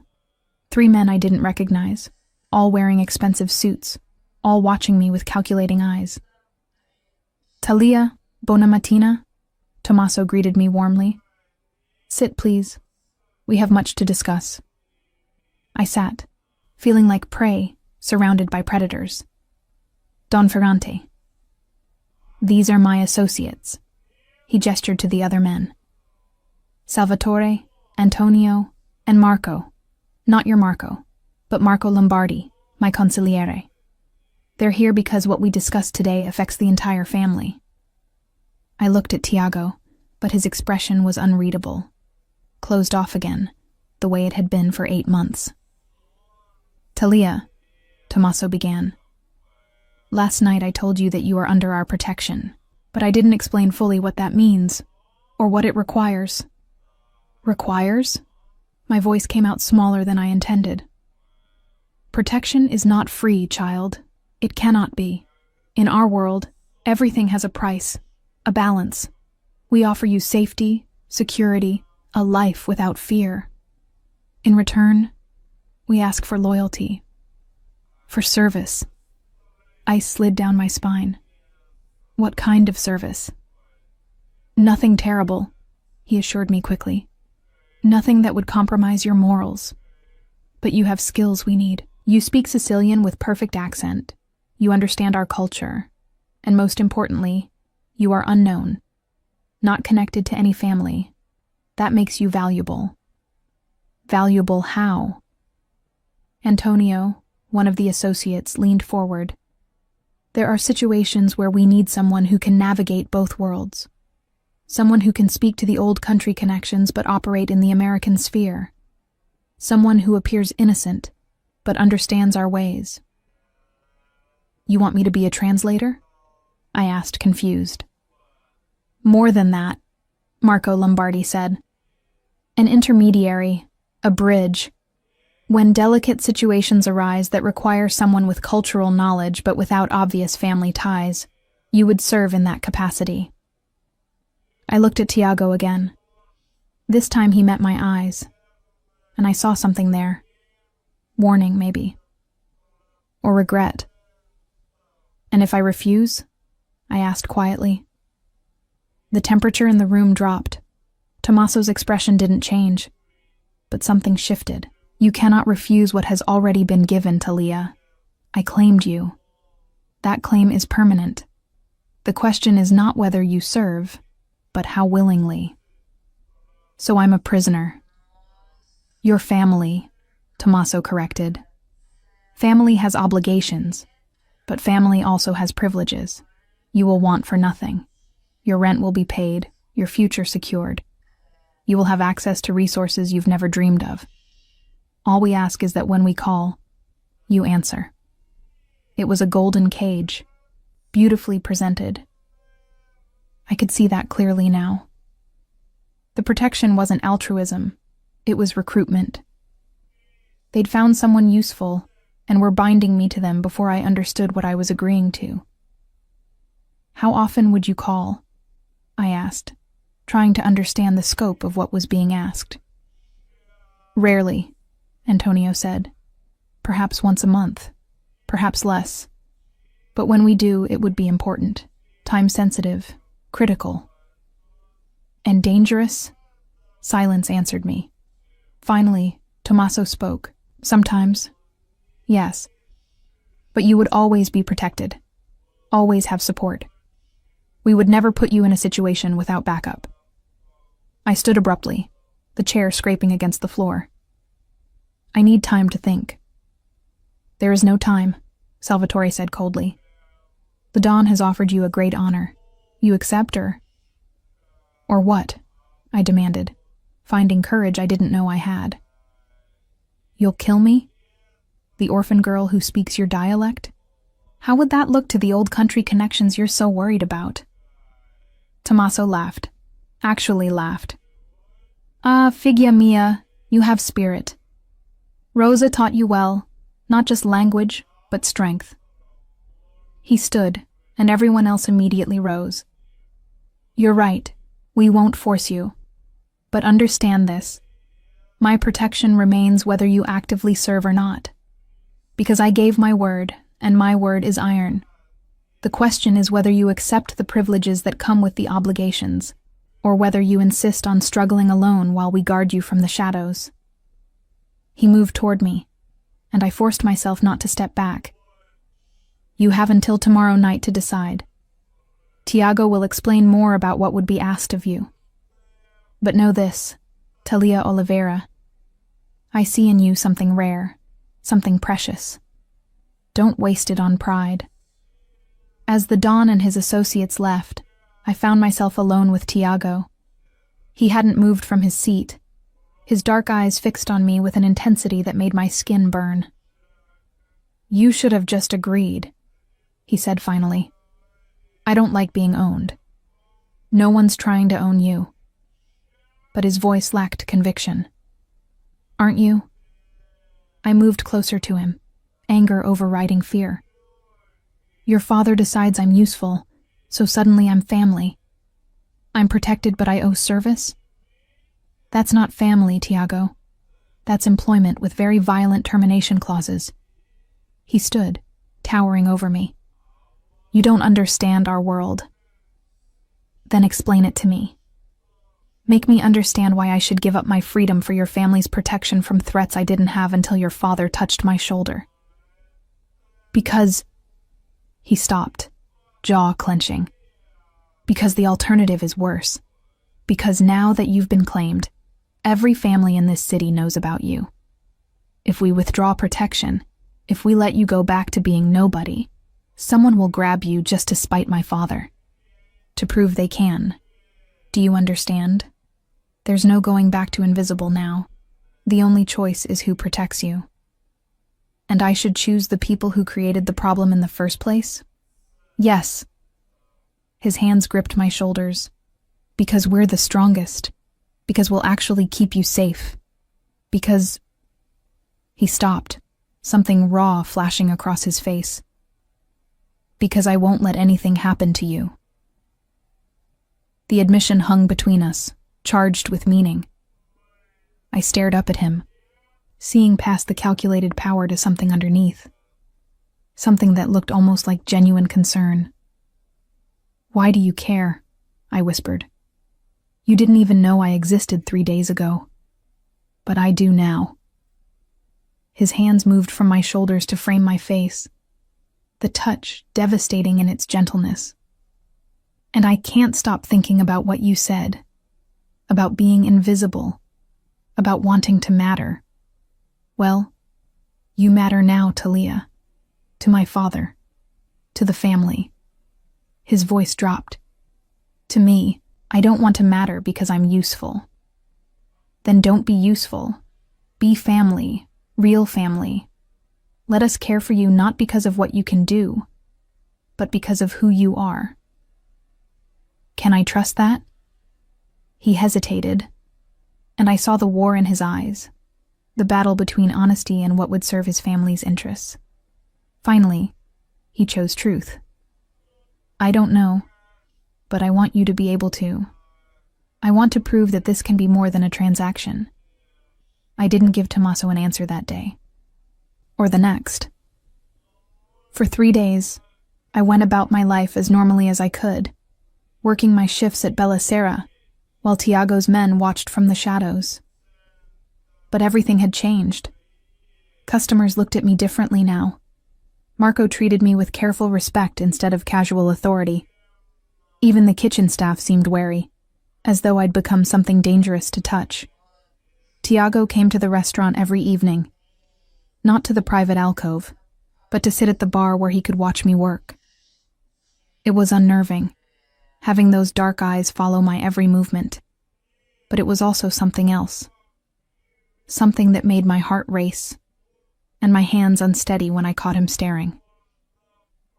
3 men I didn't recognize, all wearing expensive suits, all watching me with calculating eyes. Talia, buona mattina, Tommaso greeted me warmly. Sit, please. We have much to discuss. I sat, feeling like prey, surrounded by predators. Don Ferrante. These are my associates. He gestured to the other men. Salvatore, Antonio, and Marco. Not your Marco, but Marco Lombardi, my consigliere. They're here because what we discussed today affects the entire family. I looked at Tiago, but his expression was unreadable. Closed off again, the way it had been for 8 months. Talia, Tommaso began. Last night I told you that you are under our protection, but I didn't explain fully what that means, or what it requires. Requires? My voice came out smaller than I intended. Protection is not free, child. It cannot be. In our world, everything has a price, a balance. We offer you safety, security, a life without fear. In return, we ask for loyalty, for service. Ice slid down my spine. What kind of service? Nothing terrible, he assured me quickly. Nothing that would compromise your morals. But you have skills we need. You speak Sicilian with perfect accent. You understand our culture. And most importantly, you are unknown, not connected to any family. That makes you valuable. Valuable how? Antonio, one of the associates, leaned forward. There are situations where we need someone who can navigate both worlds. Someone who can speak to the old country connections but operate in the American sphere. Someone who appears innocent but understands our ways. You want me to be a translator? I asked, confused. More than that, Marco Lombardi said. An intermediary, a bridge. When delicate situations arise that require someone with cultural knowledge but without obvious family ties, you would serve in that capacity. I looked at Tiago again. This time he met my eyes, and I saw something there. Warning, maybe. Or regret. And if I refuse? I asked quietly. The temperature in the room dropped. Tommaso's expression didn't change, but something shifted. You cannot refuse what has already been given, Talia. I claimed you. That claim is permanent. The question is not whether you serve, but how willingly. So I'm a prisoner. Your family, Tommaso corrected. Family has obligations, but family also has privileges. You will want for nothing. Your rent will be paid, your future secured. You will have access to resources you've never dreamed of. All we ask is that when we call, you answer. It was a golden cage, beautifully presented. I could see that clearly now. The protection wasn't altruism, it was recruitment. They'd found someone useful and were binding me to them before I understood what I was agreeing to. How often would you call? I asked, trying to understand the scope of what was being asked. Rarely, Antonio said. Perhaps once a month, perhaps less. But when we do, it would be important, time-sensitive, critical. And dangerous? Silence answered me. Finally, Tommaso spoke. Sometimes. Yes. But you would always be protected. Always have support. We would never put you in a situation without backup. I stood abruptly, the chair scraping against the floor. I need time to think. There is no time, Salvatore said coldly. The Dawn has offered you a great honor. You accept or what? I demanded, finding courage I didn't know I had. You'll kill me? The orphan girl who speaks your dialect? How would that look to the old country connections you're so worried about? Tommaso laughed. Actually laughed. Ah, figlia mia, you have spirit. Rosa taught you well, not just language, but strength. He stood, and everyone else immediately rose. You're right, we won't force you. But understand this. My protection remains whether you actively serve or not. Because I gave my word, and my word is iron. The question is whether you accept the privileges that come with the obligations, or whether you insist on struggling alone while we guard you from the shadows. He moved toward me, and I forced myself not to step back. You have until tomorrow night to decide. Tiago will explain more about what would be asked of you. But know this, Talia Oliveira. I see in you something rare, something precious. Don't waste it on pride. As the Don and his associates left, I found myself alone with Tiago. He hadn't moved from his seat, his dark eyes fixed on me with an intensity that made my skin burn. You should have just agreed, he said finally. I don't like being owned. No one's trying to own you. But his voice lacked conviction. Aren't you? I moved closer to him, anger overriding fear. Your father decides I'm useful, so suddenly I'm family. I'm protected but I owe service? That's not family, Tiago. That's employment with very violent termination clauses. He stood, towering over me. You don't understand our world. Then explain it to me. Make me understand why I should give up my freedom for your family's protection from threats I didn't have until your father touched my shoulder. Because... He stopped, jaw clenching. Because the alternative is worse. Because now that you've been claimed, every family in this city knows about you. If we withdraw protection, if we let you go back to being nobody, someone will grab you just to spite my father. To prove they can. Do you understand? There's no going back to invisible now. The only choice is who protects you. And I should choose the people who created the problem in the first place? Yes. His hands gripped my shoulders. Because we're the strongest. Because we'll actually keep you safe. Because... He stopped, something raw flashing across his face. Because I won't let anything happen to you. The admission hung between us, charged with meaning. I stared up at him, seeing past the calculated power to something underneath. Something that looked almost like genuine concern. Why do you care? I whispered. You didn't even know I existed 3 days ago. But I do now. His hands moved from my shoulders to frame my face, the touch devastating in its gentleness. And I can't stop thinking about what you said, about being invisible, about wanting to matter. Well, you matter now, Talia, to my father, to the family. His voice dropped. To me, I don't want to matter because I'm useful. Then don't be useful. Be family, real family. Let us care for you not because of what you can do, but because of who you are. Can I trust that? He hesitated, and I saw the war in his eyes, the battle between honesty and what would serve his family's interests. Finally, he chose truth. I don't know, but I want you to be able to. I want to prove that this can be more than a transaction. I didn't give Tommaso an answer that day. Or the next. For 3 days, I went about my life as normally as I could, working my shifts at Bella Sera, while Tiago's men watched from the shadows. But everything had changed. Customers looked at me differently now. Marco treated me with careful respect instead of casual authority. Even the kitchen staff seemed wary, as though I'd become something dangerous to touch. Tiago came to the restaurant every evening, not to the private alcove, but to sit at the bar where he could watch me work. It was unnerving, having those dark eyes follow my every movement, but it was also something else. Something that made my heart race, and my hands unsteady when I caught him staring.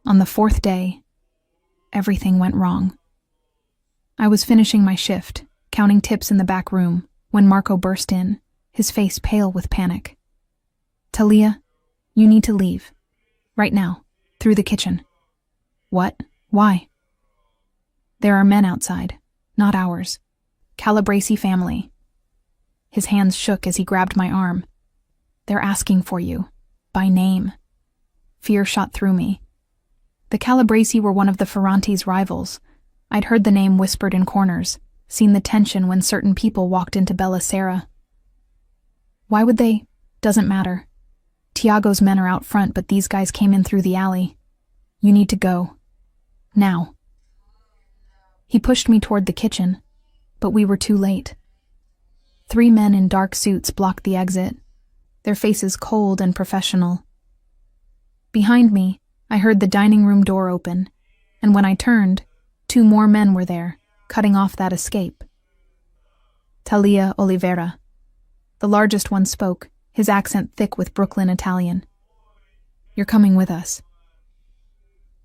On the 4th day, everything went wrong. I was finishing my shift, counting tips in the back room, when Marco burst in, his face pale with panic. Talia, you need to leave. Right now, through the kitchen. What? Why? There are men outside, not ours. Calabresi family. His hands shook as he grabbed my arm. They're asking for you, by name. Fear shot through me. The Calabresi were one of the Ferranti's rivals. I'd heard the name whispered in corners, seen the tension when certain people walked into Bella Sera. Why would they? Doesn't matter. Tiago's men are out front, but these guys came in through the alley. You need to go. Now. He pushed me toward the kitchen, but we were too late. 3 men in dark suits blocked the exit, their faces cold and professional. Behind me, I heard the dining room door open, and when I turned, 2 more men were there, cutting off that escape. Talia Oliveira. The largest one spoke, his accent thick with Brooklyn Italian. You're coming with us.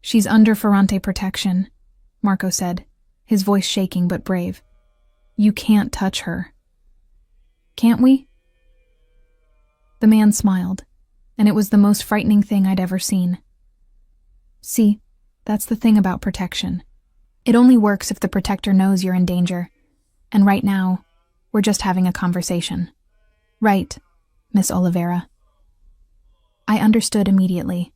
She's under Ferrante protection, Marco said, his voice shaking but brave. You can't touch her. Can't we? The man smiled, and it was the most frightening thing I'd ever seen. See, that's the thing about protection. It only works if the protector knows you're in danger, and right now, we're just having a conversation. Right, Miss Oliveira. I understood immediately.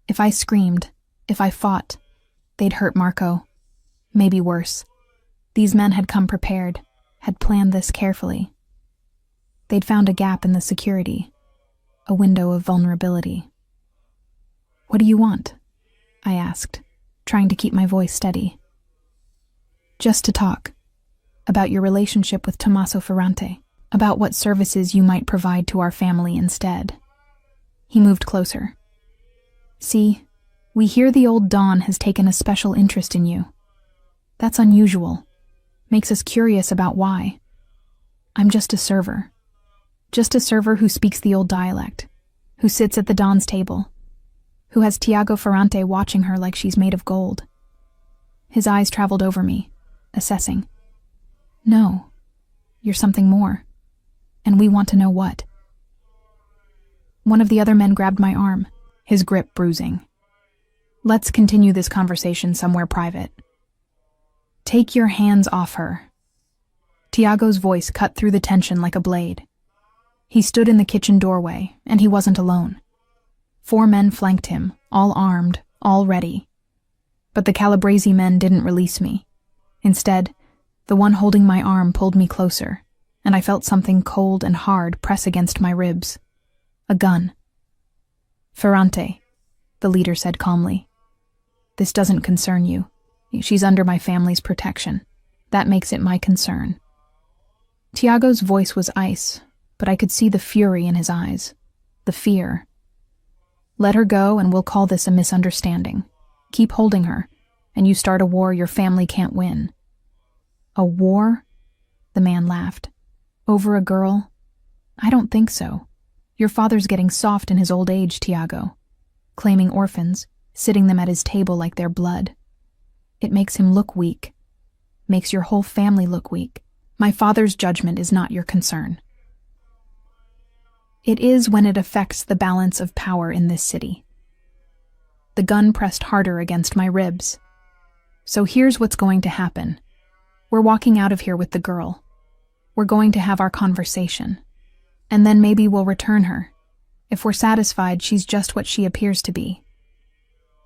If I screamed, if I fought, they'd hurt Marco. Maybe worse. These men had come prepared, had planned this carefully. They'd found a gap in the security, a window of vulnerability. "What do you want?" I asked, trying to keep my voice steady. "Just to talk. About your relationship with Tommaso Ferrante. About what services you might provide to our family instead." He moved closer. "See, we hear the old Don has taken a special interest in you. That's unusual. Makes us curious about why. I'm just a server. Just a server who speaks the old dialect, who sits at the Don's table, who has Tiago Ferrante watching her like she's made of gold." His eyes traveled over me, assessing. "No, you're something more, and we want to know what." One of the other men grabbed my arm, his grip bruising. "Let's continue this conversation somewhere private." "Take your hands off her." Tiago's voice cut through the tension like a blade. He stood in the kitchen doorway, and he wasn't alone. 4 men flanked him, all armed, all ready. But the Calabrese men didn't release me. Instead, the one holding my arm pulled me closer, and I felt something cold and hard press against my ribs. A gun. "Ferrante," the leader said calmly. "This doesn't concern you. She's under my family's protection. That makes it my concern." Tiago's voice was ice, but I could see the fury in his eyes, the fear. "Let her go and we'll call this a misunderstanding. Keep holding her, and you start a war your family can't win." "A war?" The man laughed. "Over a girl? I don't think so. Your father's getting soft in his old age, Tiago. Claiming orphans, sitting them at his table like they're blood. It makes him look weak. Makes your whole family look weak. My father's judgment is not your concern." "It is when it affects the balance of power in this city." The gun pressed harder against my ribs. "So here's what's going to happen. We're walking out of here with the girl. We're going to have our conversation. And then maybe we'll return her, if we're satisfied she's just what she appears to be.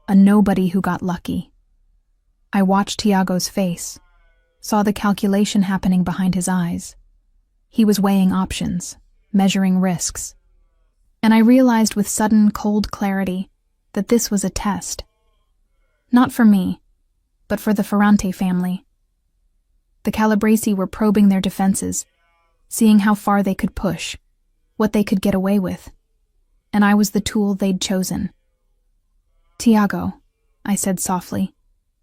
A nobody who got lucky." I watched Tiago's face, saw the calculation happening behind his eyes. He was weighing options, measuring risks. And I realized with sudden cold clarity that this was a test. Not for me, but for the Ferrante family. The Calabrese were probing their defenses, seeing how far they could push, what they could get away with, and I was the tool they'd chosen. "Tiago," I said softly,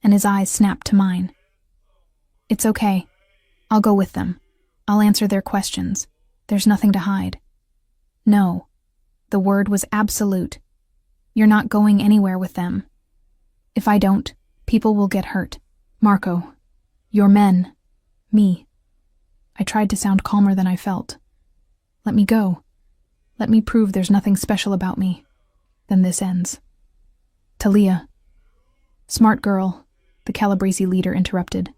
and his eyes snapped to mine. "It's okay. I'll go with them. I'll answer their questions. There's nothing to hide." "No." The word was absolute. "You're not going anywhere with them. If I don't, people will get hurt. Marco, your men, me." I tried to sound calmer than I felt. "Let me go. Let me prove there's nothing special about me. Then this ends." "Talia." "Smart girl," the Calabrese leader interrupted.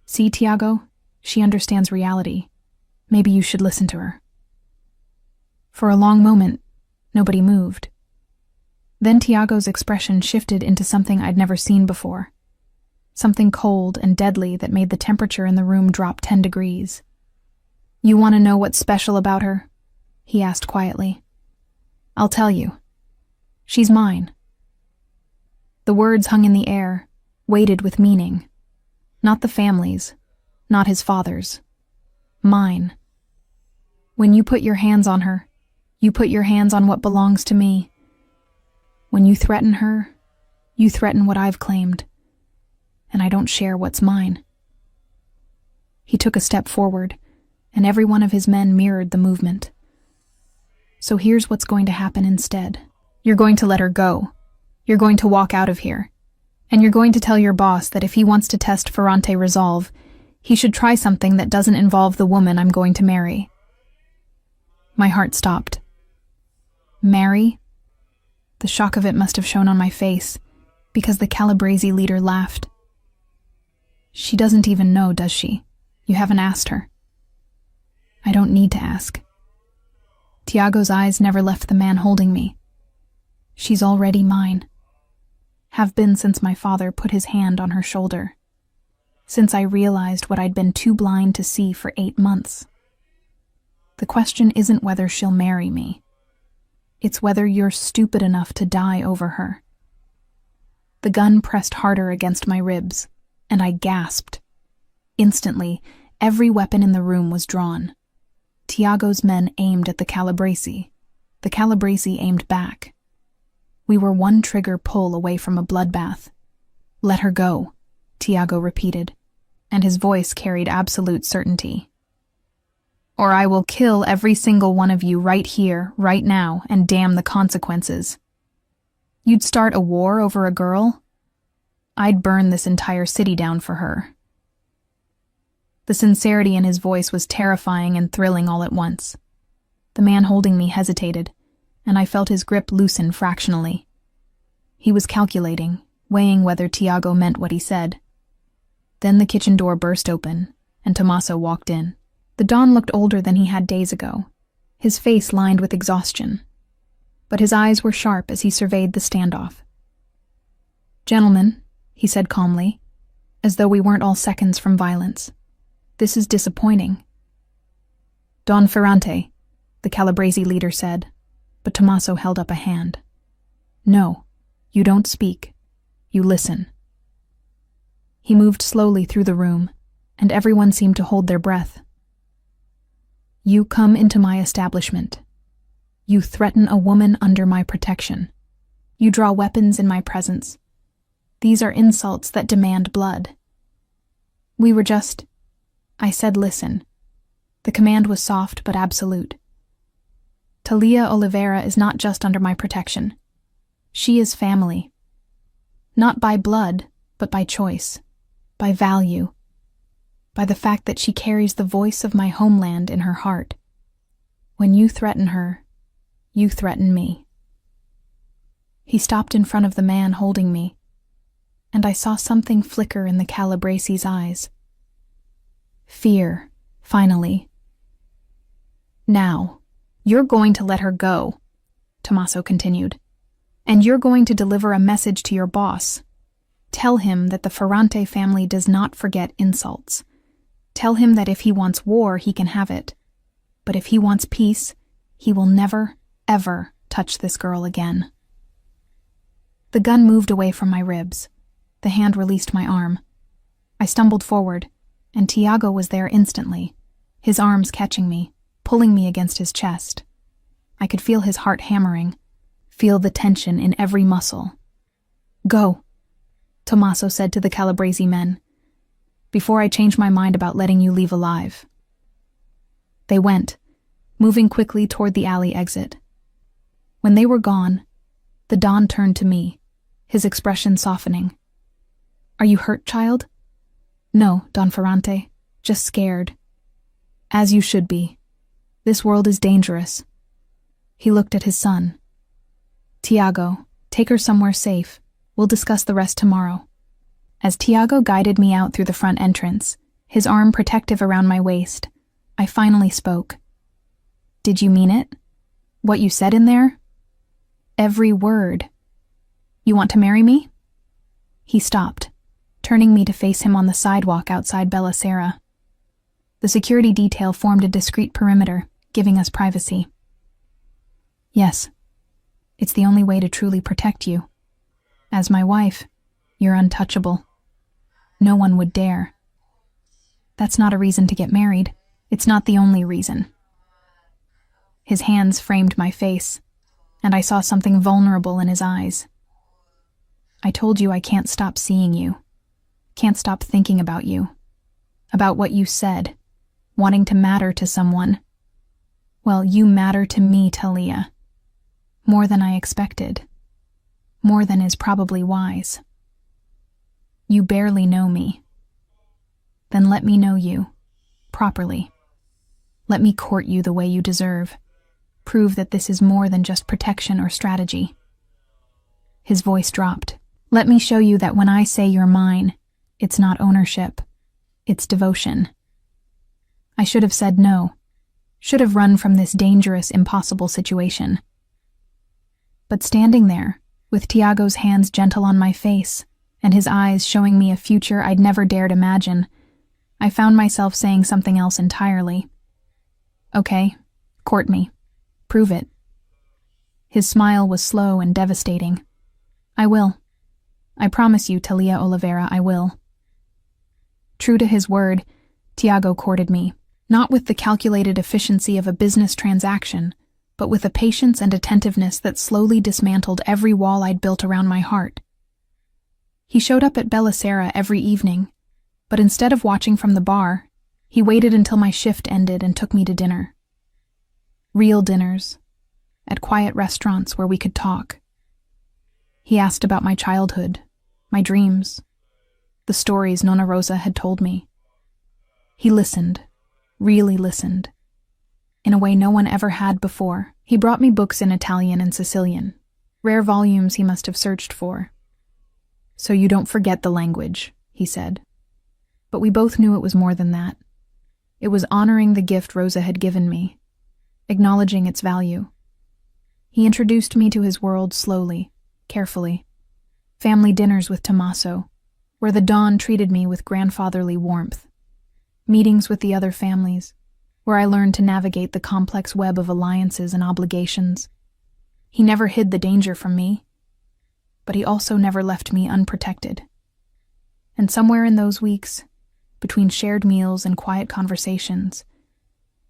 "See, Tiago? She understands reality. Maybe you should listen to her." For a long moment, nobody moved. Then Tiago's expression shifted into something I'd never seen before. Something cold and deadly that made the temperature in the room drop 10 degrees. "You want to know what's special about her?" he asked quietly. "I'll tell you. She's mine." The words hung in the air, weighted with meaning. Not the family's, not his father's. Mine. When you put your hands on her, you put your hands on what belongs to me. When you threaten her, you threaten what I've claimed, and I don't share what's mine. He took a step forward, and every one of his men mirrored the movement. "So here's what's going to happen instead. You're going to let her go. You're going to walk out of here. And you're going to tell your boss that if he wants to test Ferrante resolve, he should try something that doesn't involve the woman I'm going to marry." My heart stopped. "Marry?" The shock of it must have shown on my face, because the Calabrese leader laughed. She doesn't even know, does she? You haven't asked her. I don't need to ask. Tiago's eyes never left the man holding me. She's already mine. Have been since my father put his hand on her shoulder. Since I realized what I'd been too blind to see for 8 months. The question isn't whether she'll marry me. It's whether you're stupid enough to die over her. The gun pressed harder against my ribs, and I gasped. Instantly, every weapon in the room was drawn. Tiago's men aimed at the Calabrese. The Calabrese aimed back. We were one trigger pull away from a bloodbath. Let her go, Tiago repeated, and his voice carried absolute certainty. Or I will kill every single one of you right here, right now, and damn the consequences. You'd start a war over a girl? I'd burn this entire city down for her. The sincerity in his voice was terrifying and thrilling all at once. The man holding me hesitated, and I felt his grip loosen fractionally. He was calculating, weighing whether Tiago meant what he said. Then the kitchen door burst open, and Tommaso walked in. The Don looked older than he had days ago, his face lined with exhaustion. But his eyes were sharp as he surveyed the standoff. "Gentlemen," he said calmly, as though we weren't all seconds from violence, "this is disappointing." "Don Ferrante," the Calabrese leader said, but Tommaso held up a hand. "No, you don't speak. You listen." He moved slowly through the room, and everyone seemed to hold their breath. "You come into my establishment. You threaten a woman under my protection. You draw weapons in my presence. These are insults that demand blood. We were just..." I said listen. The command was soft but absolute. "Talia Oliveira is not just under my protection. She is family. Not by blood, but by choice, by value, by the fact that she carries the voice of my homeland in her heart. When you threaten her, you threaten me." He stopped in front of the man holding me, and I saw something flicker in the Calabrese's eyes. Fear, finally. "Now, you're going to let her go," Tommaso continued, "and you're going to deliver a message to your boss. Tell him that the Ferrante family does not forget insults. Tell him that if he wants war, he can have it. But if he wants peace, he will never, ever touch this girl again." The gun moved away from my ribs. The hand released my arm. I stumbled forward, and Tiago was there instantly, his arms catching me, pulling me against his chest. I could feel his heart hammering, feel the tension in every muscle. "Go," Tommaso said to the Calabrese men, "before I change my mind about letting you leave alive." They went, moving quickly toward the alley exit. When they were gone, the Don turned to me, his expression softening. "Are you hurt, child?" "No, Don Ferrante, just scared." "As you should be. This world is dangerous." He looked at his son. "Tiago, take her somewhere safe. We'll discuss the rest tomorrow." As Tiago guided me out through the front entrance, his arm protective around my waist, I finally spoke. "Did you mean it? What you said in there?" "Every word." "You want to marry me?" He stopped, turning me to face him on the sidewalk outside Bella Sera. The security detail formed a discreet perimeter, giving us privacy. "Yes. It's the only way to truly protect you. As my wife, you're untouchable. No one would dare. That's not a reason to get married. It's not the only reason." His hands framed my face, and I saw something vulnerable in his eyes. "I told you I can't stop seeing you. Can't stop thinking about you. About what you said. Wanting to matter to someone. Well, you matter to me, Talia. More than I expected. More than is probably wise. You barely know me. Then let me know you. Properly. Let me court you the way you deserve. Prove that this is more than just protection or strategy." His voice dropped. Let me show you that when I say you're mine, it's not ownership. It's devotion. I should have said no. Should have run from this dangerous, impossible situation. But standing there, with Tiago's hands gentle on my face, and his eyes showing me a future I'd never dared imagine, I found myself saying something else entirely. Okay, court me. Prove it. His smile was slow and devastating. I will. I promise you, Talia Oliveira, I will. True to his word, Tiago courted me, not with the calculated efficiency of a business transaction, but with a patience and attentiveness that slowly dismantled every wall I'd built around my heart. He showed up at Bella Sera every evening, but instead of watching from the bar, he waited until my shift ended and took me to dinner. Real dinners, at quiet restaurants where we could talk. He asked about my childhood, my dreams, the stories Nonna Rosa had told me. He listened, really listened, in a way no one ever had before. He brought me books in Italian and Sicilian, rare volumes he must have searched for. So you don't forget the language, he said. But we both knew it was more than that. It was honoring the gift Rosa had given me, acknowledging its value. He introduced me to his world slowly, carefully. Family dinners with Tommaso, where the Don treated me with grandfatherly warmth. Meetings with the other families, where I learned to navigate the complex web of alliances and obligations. He never hid the danger from me, but he also never left me unprotected. And somewhere in those weeks, between shared meals and quiet conversations,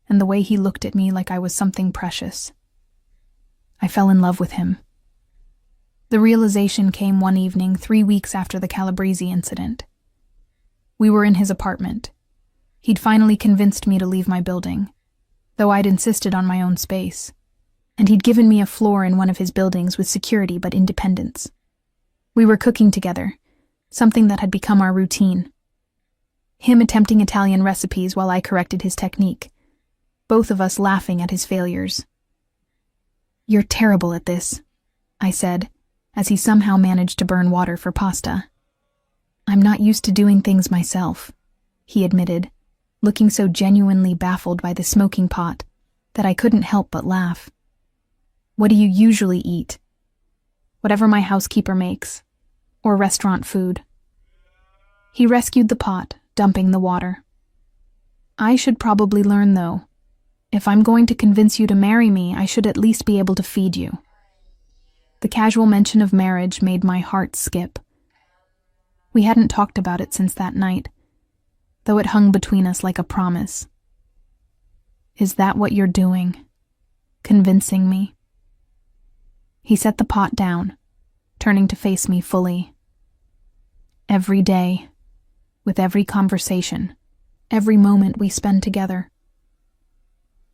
and the way he looked at me like I was something precious, I fell in love with him. The realization came one evening 3 weeks after the Calabrese incident. We were in his apartment. He'd finally convinced me to leave my building, though I'd insisted on my own space, and he'd given me a floor in one of his buildings with security but independence. We were cooking together, something that had become our routine. Him attempting Italian recipes while I corrected his technique, both of us laughing at his failures. You're terrible at this, I said, as he somehow managed to burn water for pasta. I'm not used to doing things myself, he admitted, looking so genuinely baffled by the smoking pot that I couldn't help but laugh. What do you usually eat? Whatever my housekeeper makes, or restaurant food. He rescued the pot, dumping the water. I should probably learn, though. If I'm going to convince you to marry me, I should at least be able to feed you. The casual mention of marriage made my heart skip. We hadn't talked about it since that night, though it hung between us like a promise. Is that what you're doing? Convincing me? He set the pot down, turning to face me fully. Every day, with every conversation, every moment we spend together.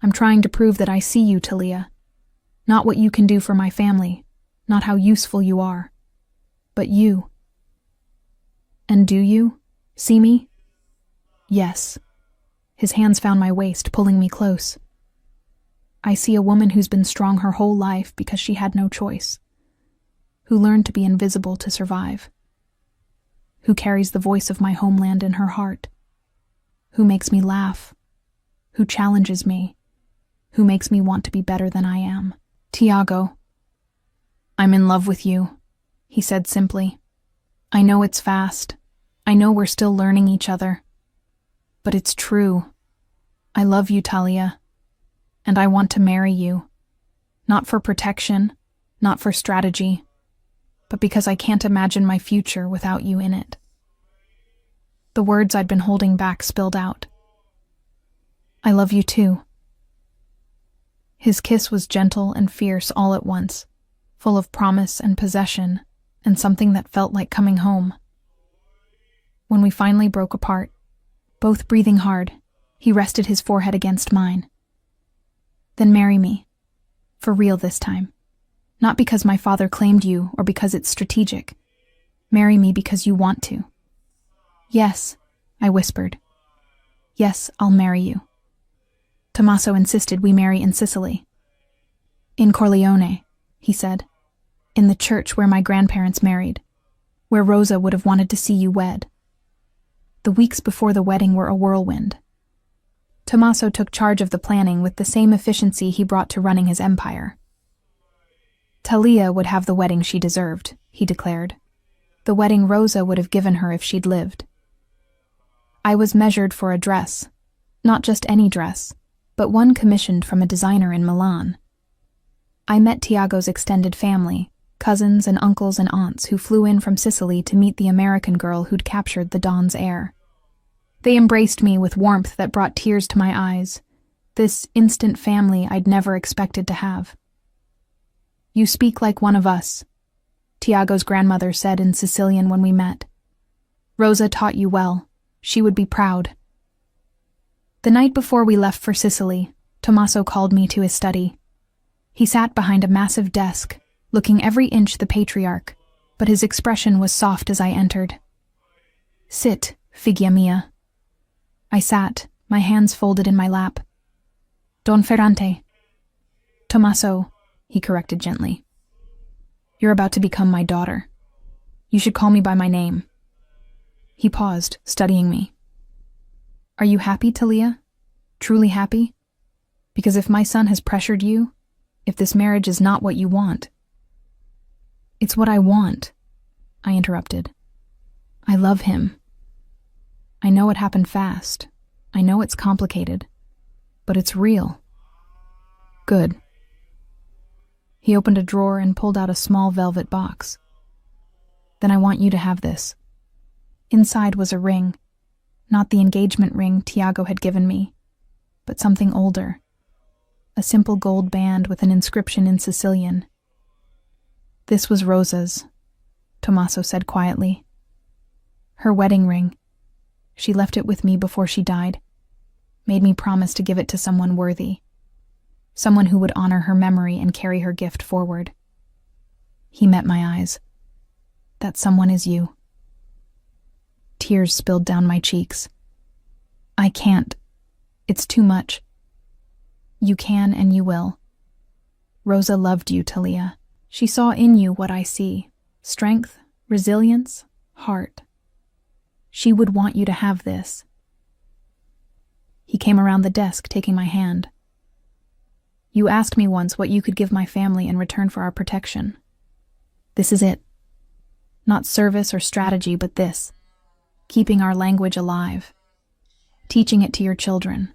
I'm trying to prove that I see you, Talia. Not what you can do for my family, not how useful you are, but you. And do you see me? Yes. His hands found my waist, pulling me close. I see a woman who's been strong her whole life because she had no choice, who learned to be invisible to survive, who carries the voice of my homeland in her heart, who makes me laugh, who challenges me, who makes me want to be better than I am. Tiago, I'm in love with you, he said simply. I know it's fast. I know we're still learning each other. But it's true. I love you, Talia. And I want to marry you. Not for protection, not for strategy, but because I can't imagine my future without you in it. The words I'd been holding back spilled out. I love you too. His kiss was gentle and fierce all at once, full of promise and possession, and something that felt like coming home. When we finally broke apart, both breathing hard, he rested his forehead against mine. Then marry me. For real this time. Not because my father claimed you or because it's strategic. Marry me because you want to. Yes, I whispered. Yes, I'll marry you. Tommaso insisted we marry in Sicily. In Corleone, he said. In the church where my grandparents married, where Rosa would have wanted to see you wed. The weeks before the wedding were a whirlwind. Tommaso took charge of the planning with the same efficiency he brought to running his empire. Talia would have the wedding she deserved, he declared. The wedding Rosa would have given her if she'd lived. I was measured for a dress, not just any dress, but one commissioned from a designer in Milan. I met Tiago's extended family, cousins and uncles and aunts who flew in from Sicily to meet the American girl who'd captured the Don's heir. They embraced me with warmth that brought tears to my eyes, this instant family I'd never expected to have. You speak like one of us, Tiago's grandmother said in Sicilian when we met. Rosa taught you well. She would be proud. The night before we left for Sicily, Tommaso called me to his study. He sat behind a massive desk, looking every inch the patriarch, but his expression was soft as I entered. Sit, figlia mia. I sat, my hands folded in my lap. Don Ferrante. Tommaso, he corrected gently. You're about to become my daughter. You should call me by my name. He paused, studying me. Are you happy, Talia? Truly happy? Because if my son has pressured you, if this marriage is not what you want... It's what I want, I interrupted. I love him. I know it happened fast. I know it's complicated. But it's real. Good. He opened a drawer and pulled out a small velvet box. Then I want you to have this. Inside was a ring, not the engagement ring Tiago had given me, but something older. A simple gold band with an inscription in Sicilian. This was Rosa's, Tommaso said quietly. Her wedding ring. She left it with me before she died, made me promise to give it to someone worthy. Someone who would honor her memory and carry her gift forward. He met my eyes. That someone is you. Tears spilled down my cheeks. I can't. It's too much. You can and you will. Rosa loved you, Talia. She saw in you what I see. Strength, resilience, heart. She would want you to have this. He came around the desk, taking my hand. You asked me once what you could give my family in return for our protection. This is it. Not service or strategy, but this. Keeping our language alive. Teaching it to your children.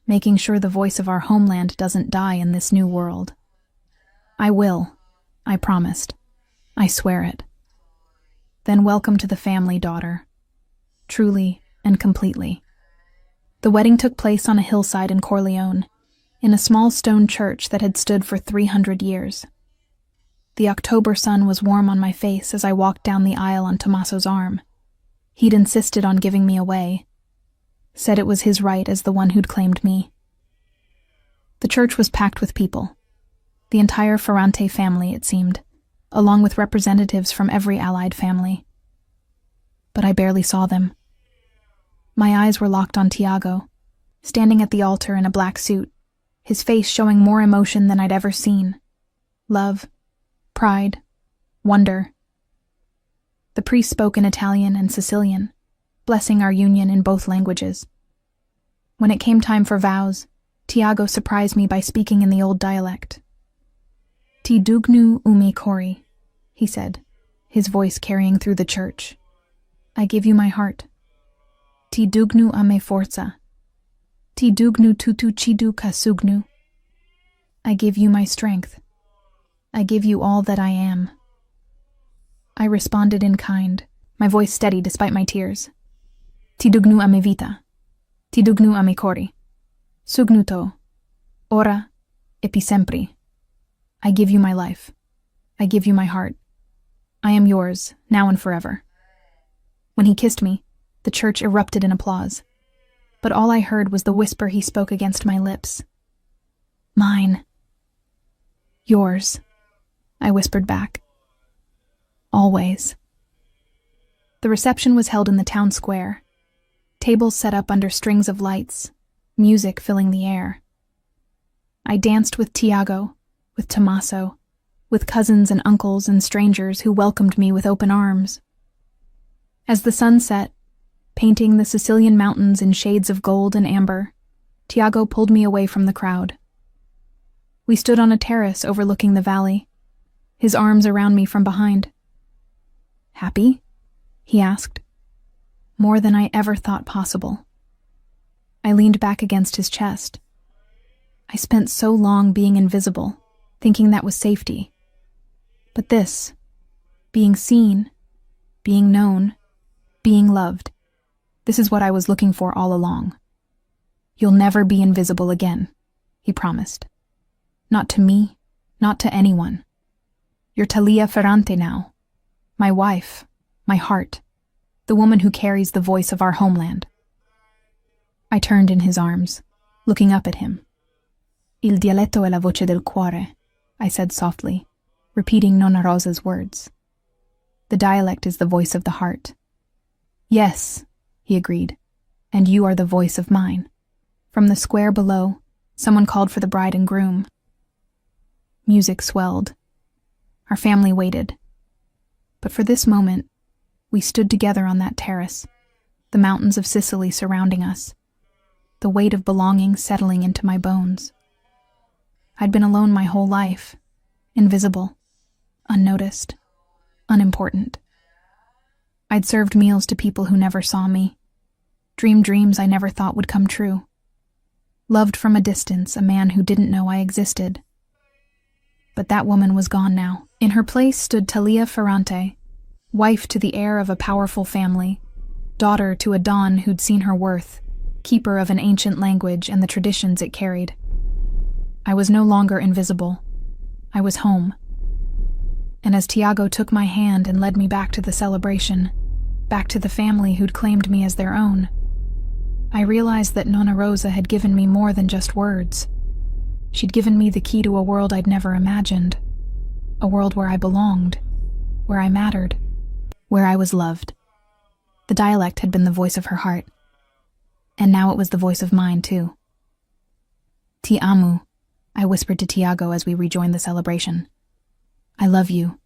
Making sure the voice of our homeland doesn't die in this new world. I will. I promised. I swear it. Then welcome to the family, daughter. Truly and completely. The wedding took place on a hillside in Corleone, in a small stone church that had stood for 300 years. The October sun was warm on my face as I walked down the aisle on Tommaso's arm. He'd insisted on giving me away. Said it was his right as the one who'd claimed me. The church was packed with people. The entire Ferrante family, it seemed, along with representatives from every allied family. But I barely saw them. My eyes were locked on Tiago, standing at the altar in a black suit, his face showing more emotion than I'd ever seen. Love, pride, wonder. The priest spoke in Italian and Sicilian, blessing our union in both languages. When it came time for vows, Tiago surprised me by speaking in the old dialect. Ti dugnu umi cori, he said, his voice carrying through the church. I give you my heart. Ti dugnu a me forza. Ti dugnu tutu chidu kasugnu. I give you my strength. I give you all that I am. I responded in kind, my voice steady despite my tears. Ti dugnu a me vita. Ti dugnu a me cori. Sugnuto. Ora. Epi sempre. I give you my life. I give you my heart. I am yours, now and forever. When he kissed me, the church erupted in applause. But all I heard was the whisper he spoke against my lips. Mine. Yours, I whispered back. Always. The reception was held in the town square. Tables set up under strings of lights, music filling the air. I danced with Tiago, with Tommaso, with cousins and uncles and strangers who welcomed me with open arms. As the sun set, painting the Sicilian mountains in shades of gold and amber, Tiago pulled me away from the crowd. We stood on a terrace overlooking the valley, his arms around me from behind. "Happy?" he asked. More than I ever thought possible. I leaned back against his chest. I spent so long being invisible, thinking that was safety. But this, being seen, being known, being loved, this is what I was looking for all along. "You'll never be invisible again," he promised. "Not to me, not to anyone. You're Talia Ferrante now, my wife, my heart, the woman who carries the voice of our homeland." I turned in his arms, looking up at him. "Il dialetto è la voce del cuore," I said softly, repeating Nonna Rosa's words. "The dialect is the voice of the heart." "Yes," he agreed, "and you are the voice of mine." From the square below, someone called for the bride and groom. Music swelled. Our family waited. But for this moment, we stood together on that terrace, the mountains of Sicily surrounding us, the weight of belonging settling into my bones. I'd been alone my whole life, invisible, unnoticed, unimportant. I'd served meals to people who never saw me, dreamed dreams I never thought would come true, loved from a distance a man who didn't know I existed. But that woman was gone now. In her place stood Talia Ferrante, wife to the heir of a powerful family, daughter to a Don who'd seen her worth, keeper of an ancient language and the traditions it carried. I was no longer invisible. I was home. And as Tiago took my hand and led me back to the celebration, back to the family who'd claimed me as their own, I realized that Nonna Rosa had given me more than just words. She'd given me the key to a world I'd never imagined, a world where I belonged, where I mattered, where I was loved. The dialect had been the voice of her heart, and now it was the voice of mine too. "Ti amo," I whispered to Tiago as we rejoined the celebration. "I love you."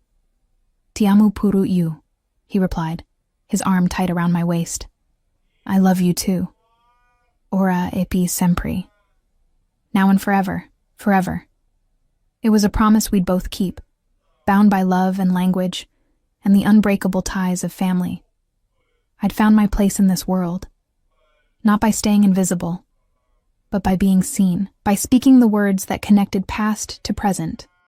"Ti amo puru you," he replied, his arm tight around my waist. "I love you too. Ora e per sempre." Now and forever, forever. It was a promise we'd both keep, bound by love and language, and the unbreakable ties of family. I'd found my place in this world, not by staying invisible, but by being seen, by speaking the words that connected past to present,